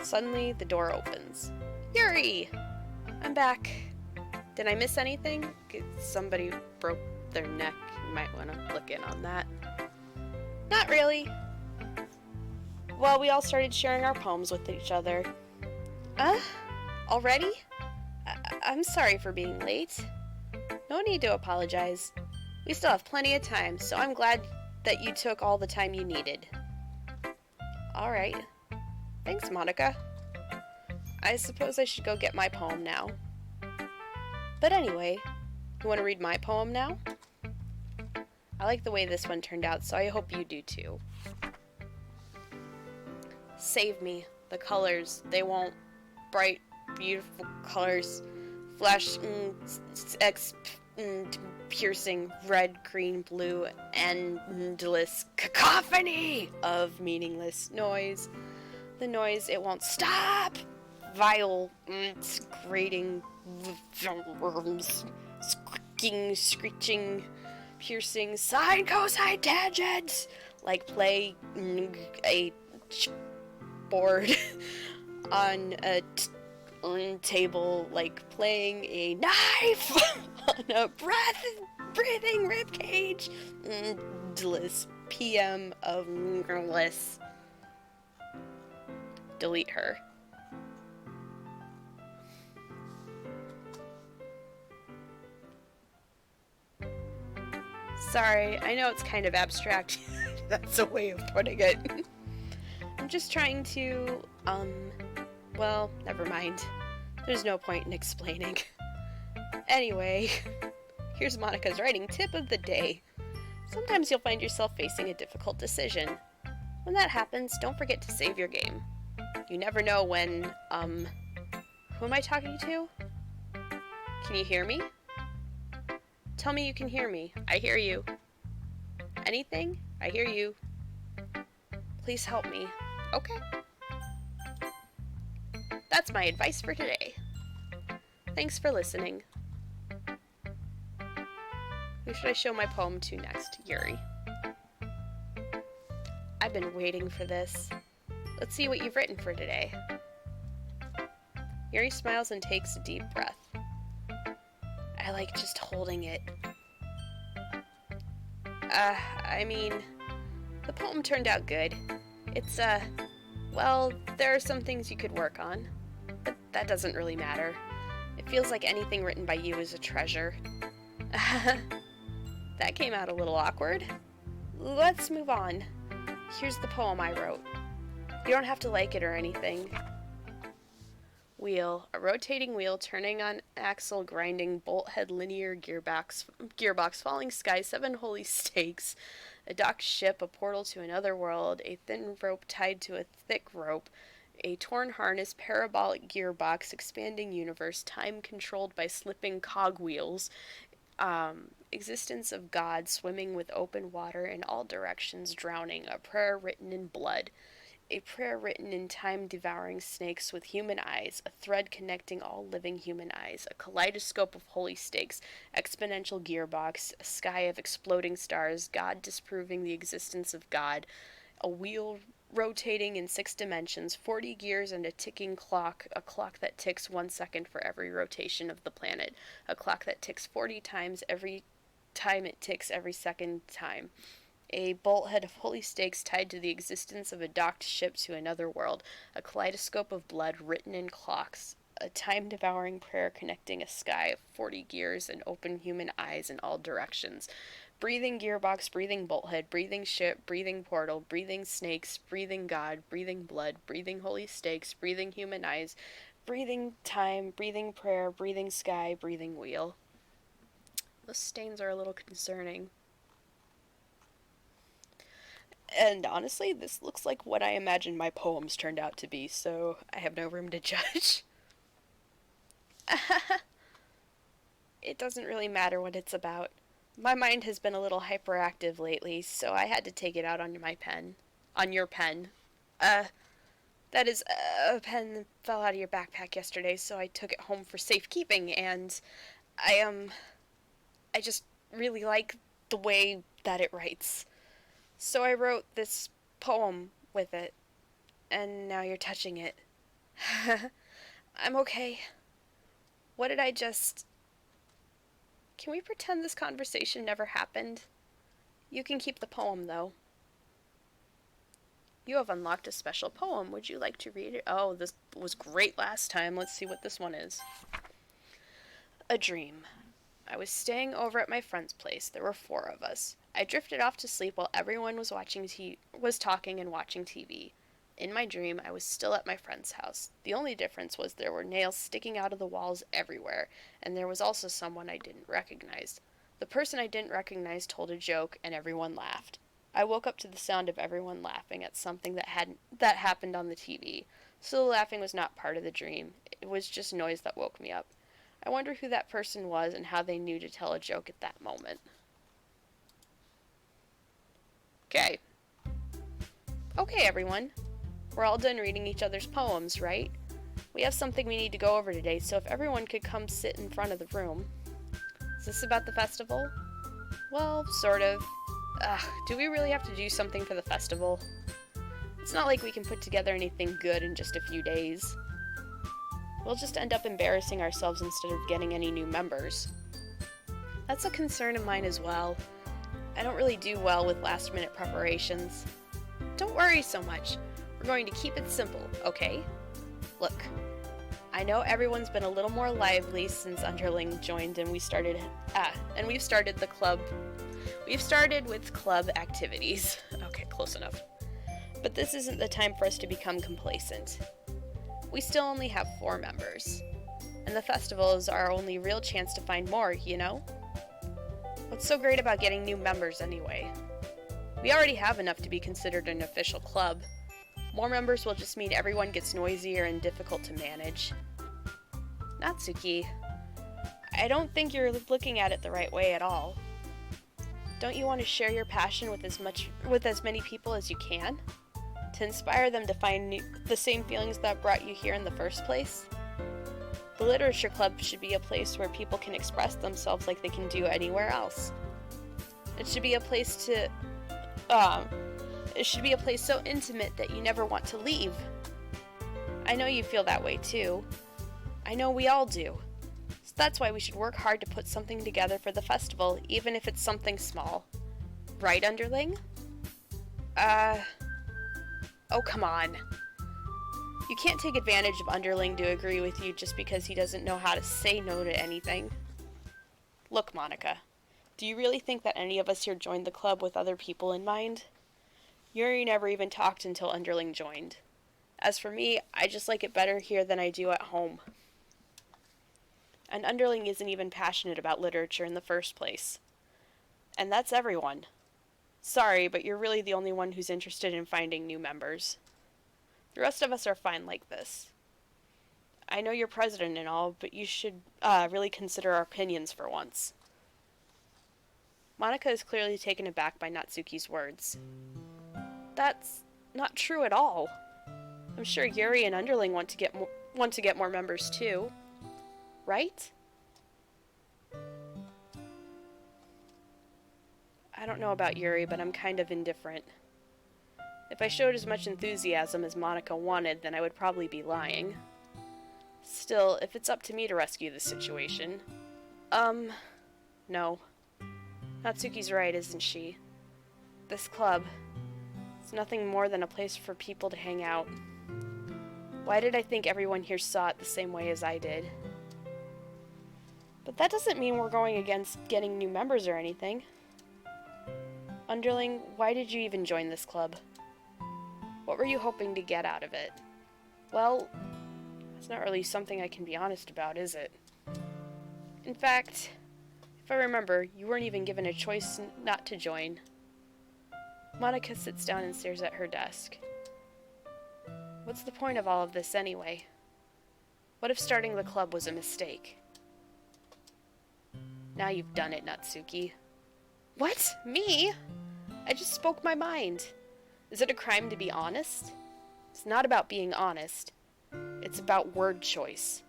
[SPEAKER 1] Suddenly, the door opens. Yuri! I'm back. Did I miss anything? Somebody broke their neck. You might want to look in on that. Not really. Well, we all started sharing our poems with each other. Already? I'm sorry for being late. No need to apologize. We still have plenty of time, so I'm glad that you took all the time you needed. Alright. Thanks, Monica. I suppose I should go get my poem now. But anyway, you want to read my poem now? I like the way this one turned out, so I hope you do too. Save me. The colors, they won't. Bright, beautiful colors. Flash, piercing, red, green, blue, endless cacophony of meaningless noise. The noise, it won't stop. Vile, grating, worms, squeaking, screeching, piercing, sine, cosine, tangents, like play a board on a table, like playing a knife on a breathing rib cage. Endless PM of endless. Delete her. Sorry, I know it's kind of abstract. That's a way of putting it. I'm just trying to, well, never mind. There's no point in explaining. Anyway, here's Monica's writing tip of the day. Sometimes you'll find yourself facing a difficult decision. When that happens, don't forget to save your game. You never know when, who am I talking to? Can you hear me? Tell me you can hear me. I hear you. Anything? I hear you. Please help me. Okay. That's my advice for today. Thanks for listening. Who should I show my poem to next? Yuri. I've been waiting for this. Let's see what you've written for today. Yuri smiles and takes a deep breath. I like just holding it. The poem turned out good. It's, well, there are some things you could work on, but that doesn't really matter. It feels like anything written by you is a treasure. That came out a little awkward. Let's move on. Here's the poem I wrote. You don't have to like it or anything. Wheel. A rotating wheel turning on axle, grinding, bolt head, linear gearbox, falling sky, 7 holy stakes, a docked ship, a portal to another world, a thin rope tied to a thick rope, a torn harness, parabolic gearbox, expanding universe, time controlled by slipping cogwheels, existence of God, swimming with open water in all directions, drowning, a prayer written in blood. A prayer written in time-devouring snakes with human eyes, a thread connecting all living human eyes, a kaleidoscope of holy stakes, exponential gearbox, a sky of exploding stars, God disproving the existence of God, a wheel rotating in 6 dimensions, 40 gears and a ticking clock, a clock that ticks 1 second for every rotation of the planet, a clock that ticks 40 times every time it ticks every second time. A bolthead of holy stakes tied to the existence of a docked ship to another world, a kaleidoscope of blood written in clocks, a time-devouring prayer connecting a sky of 40 gears and open human eyes in all directions, breathing gearbox, breathing bolthead, breathing ship, breathing portal, breathing snakes, breathing God, breathing blood, breathing holy stakes, breathing human eyes, breathing time, breathing prayer, breathing sky, breathing wheel. Those stains are a little concerning. And honestly, this looks like what I imagined my poems turned out to be, so I have no room to judge. It doesn't really matter what it's about. My mind has been a little hyperactive lately, so I had to take it out on my pen. On your pen. Uh, that is, a pen that fell out of your backpack yesterday, so I took it home for safekeeping, and I, I just really like the way that it writes. So I wrote this poem with it, and now you're touching it. I'm okay. What did I just... Can we pretend this conversation never happened? You can keep the poem, though. You have unlocked a special poem. Would you like to read it? Oh, this was great last time. Let's see what this one is. A dream. I was staying over at my friend's place. There were 4 of us. I drifted off to sleep while everyone was talking and watching TV. In my dream, I was still at my friend's house. The only difference was there were nails sticking out of the walls everywhere, and there was also someone I didn't recognize. The person I didn't recognize told a joke, and everyone laughed. I woke up to the sound of everyone laughing at something that happened on the TV. So the laughing was not part of the dream. It was just noise that woke me up. I wonder who that person was and how they knew to tell a joke at that moment. Okay. Okay, everyone. We're all done reading each other's poems, right? We have something we need to go over today, so if everyone could come sit in front of the room. Is this about the festival? Well, sort of. Do we really have to do something for the festival? It's not like we can put together anything good in just a few days. We'll just end up embarrassing ourselves instead of getting any new members. That's a concern of mine as well. I don't really do well with last-minute preparations. Don't worry so much. We're going to keep it simple, okay? Look, I know everyone's been a little more lively since Underling joined and we've started the club. We've started with club activities. Okay, close enough. But this isn't the time for us to become complacent. We still only have 4 members. And the festival is our only real chance to find more, you know? What's so great about getting new members anyway? We already have enough to be considered an official club. More members will just mean everyone gets noisier and difficult to manage. Natsuki, I don't think you're looking at it the right way at all. Don't you want to share your passion with as many people as you can? To inspire them to find the same feelings that brought you here in the first place? The literature club should be a place where people can express themselves like they can do anywhere else. It should be a place so intimate that you never want to leave. I know you feel that way too. I know we all do. So that's why we should work hard to put something together for the festival, even if it's something small. Right, Underling? Oh, come on. You can't take advantage of Underling to agree with you just because he doesn't know how to say no to anything. Look, Monica, do you really think that any of us here joined the club with other people in mind? Yuri never even talked until Underling joined. As for me, I just like it better here than I do at home. And Underling isn't even passionate about literature in the first place. And that's everyone. Sorry, but you're really the only one who's interested in finding new members. The rest of us are fine like this. I know you're president and all, but you should really consider our opinions for once. Monica is clearly taken aback by Natsuki's words. That's not true at all. I'm sure Yuri and Underling want to get more members too. Right? I don't know about Yuri, but I'm kind of indifferent. If I showed as much enthusiasm as Monica wanted, then I would probably be lying. Still, if it's up to me to rescue the situation... No. Natsuki's right, isn't she? This club... it's nothing more than a place for people to hang out. Why did I think everyone here saw it the same way as I did? But that doesn't mean we're going against getting new members or anything. Underling, why did you even join this club? What were you hoping to get out of it? Well, that's not really something I can be honest about, is it? In fact, if I remember, you weren't even given a choice not to join. Monica sits down and stares at her desk. What's the point of all of this anyway? What if starting the club was a mistake? Now you've done it, Natsuki. What? Me? I just spoke my mind. Is it a crime to be honest? It's not about being honest. It's about word choice.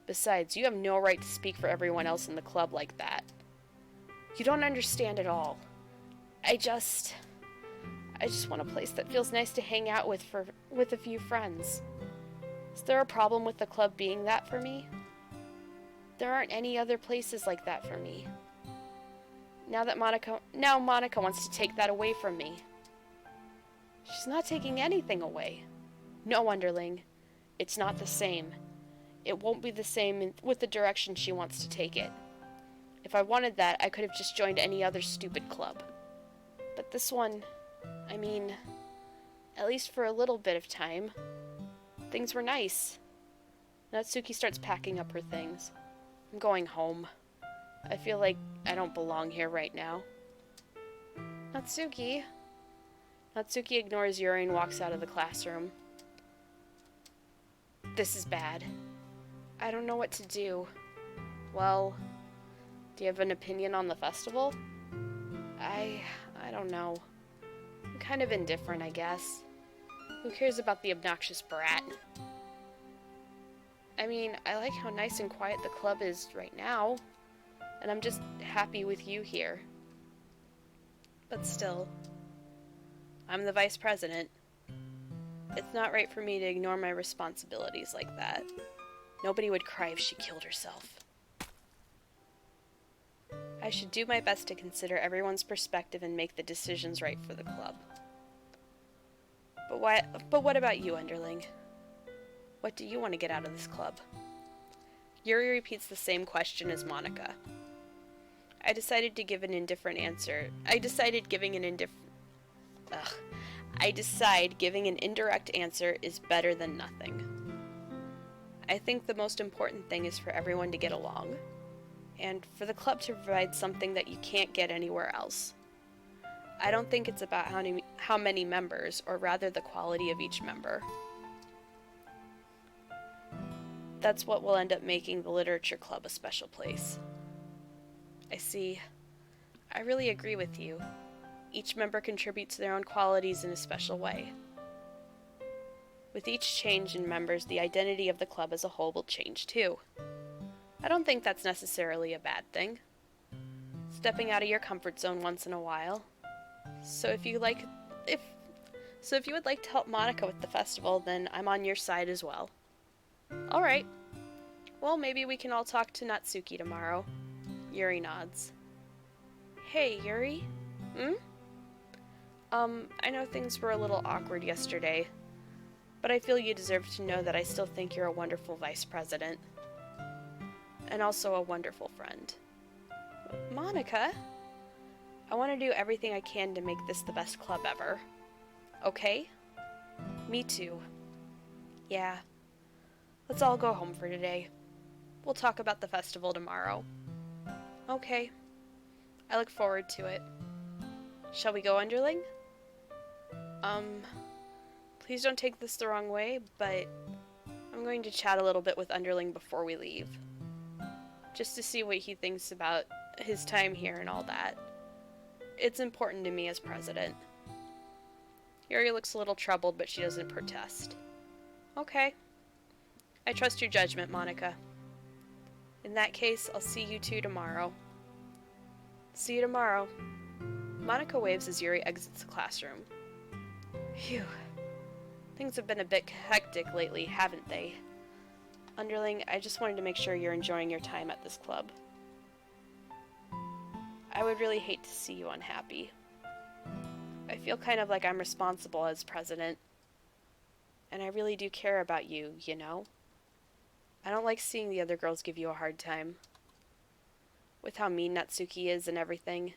[SPEAKER 1] Besides, you have no right to speak for everyone else in the club like that. You don't understand at all. I just want a place that feels nice to hang out with a few friends. Is there a problem with the club being that for me? There aren't any other places like that for me. Now Monica wants to take that away from me. She's not taking anything away. No, Underling. It's not the same. It won't be the same with the direction she wants to take it. If I wanted that, I could have just joined any other stupid club. But this one, I mean, at least for a little bit of time, things were nice. Natsuki starts packing up her things. I'm going home. I feel like I don't belong here right now. Natsuki. Natsuki ignores Yuri and walks out of the classroom. This is bad. I don't know what to do. Well, do you have an opinion on the festival? I don't know. I'm kind of indifferent, I guess. Who cares about the obnoxious brat? I mean, I like how nice and quiet the club is right now, and I'm just happy with you here. But still, I'm the vice president. It's not right for me to ignore my responsibilities like that. Nobody would cry if she killed herself. I should do my best to consider everyone's perspective and make the decisions right for the club. But what about you, Underling? What do you want to get out of this club? Yuri repeats the same question as Monica. I decided giving an indirect answer is better than nothing. I think the most important thing is for everyone to get along, and for the club to provide something that you can't get anywhere else. I don't think it's about how many members, or rather the quality of each member. That's what will end up making the literature club a special place. I see. I really agree with you. Each member contributes their own qualities in a special way. With each change in members, the identity of the club as a whole will change too. I don't think that's necessarily a bad thing. Stepping out of your comfort zone once in a while. So if you would like to help Monica with the festival, then I'm on your side as well. Alright. Well, maybe we can all talk to Natsuki tomorrow. Yuri nods. Hey, Yuri? I know things were a little awkward yesterday, but I feel you deserve to know that I still think you're a wonderful vice president. And also a wonderful friend. Monica? I want to do everything I can to make this the best club ever. Okay? Me too. Yeah. Let's all go home for today. We'll talk about the festival tomorrow. Okay. I look forward to it. Shall we go, Underling? Please don't take this the wrong way, but I'm going to chat a little bit with Underling before we leave. Just to see what he thinks about his time here and all that. It's important to me as president. Yuri looks a little troubled, but she doesn't protest. Okay. I trust your judgment, Monica. In that case, I'll see you two tomorrow. See you tomorrow. Monica waves as Yuri exits the classroom. Phew. Things have been a bit hectic lately, haven't they? Underling, I just wanted to make sure you're enjoying your time at this club. I would really hate to see you unhappy. I feel kind of like I'm responsible as president. And I really do care about you, you know? I don't like seeing the other girls give you a hard time. With how mean Natsuki is and everything.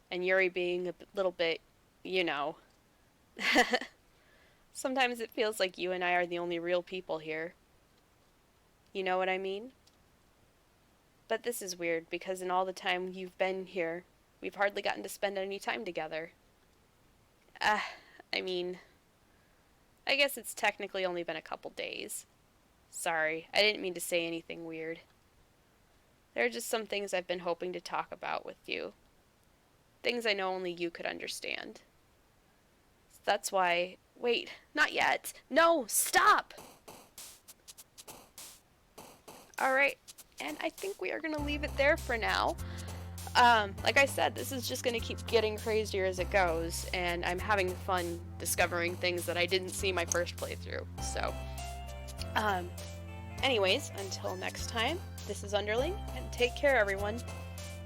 [SPEAKER 1] And Yuri being a little bit, you know. Sometimes it feels like you and I are the only real people here. You know what I mean? But this is weird, because in all the time you've been here, we've hardly gotten to spend any time together. I mean, I guess it's technically only been a couple days. Sorry, I didn't mean to say anything weird. There are just some things I've been hoping to talk about with you. Things I know only you could understand. That's why. Wait, not yet. No, stop! Alright, and I think we are going to leave it there for now. Like I said, this is just going to keep getting crazier as it goes, and I'm having fun discovering things that I didn't see my first playthrough. So, anyways, until next time, this is Underling, and take care, everyone.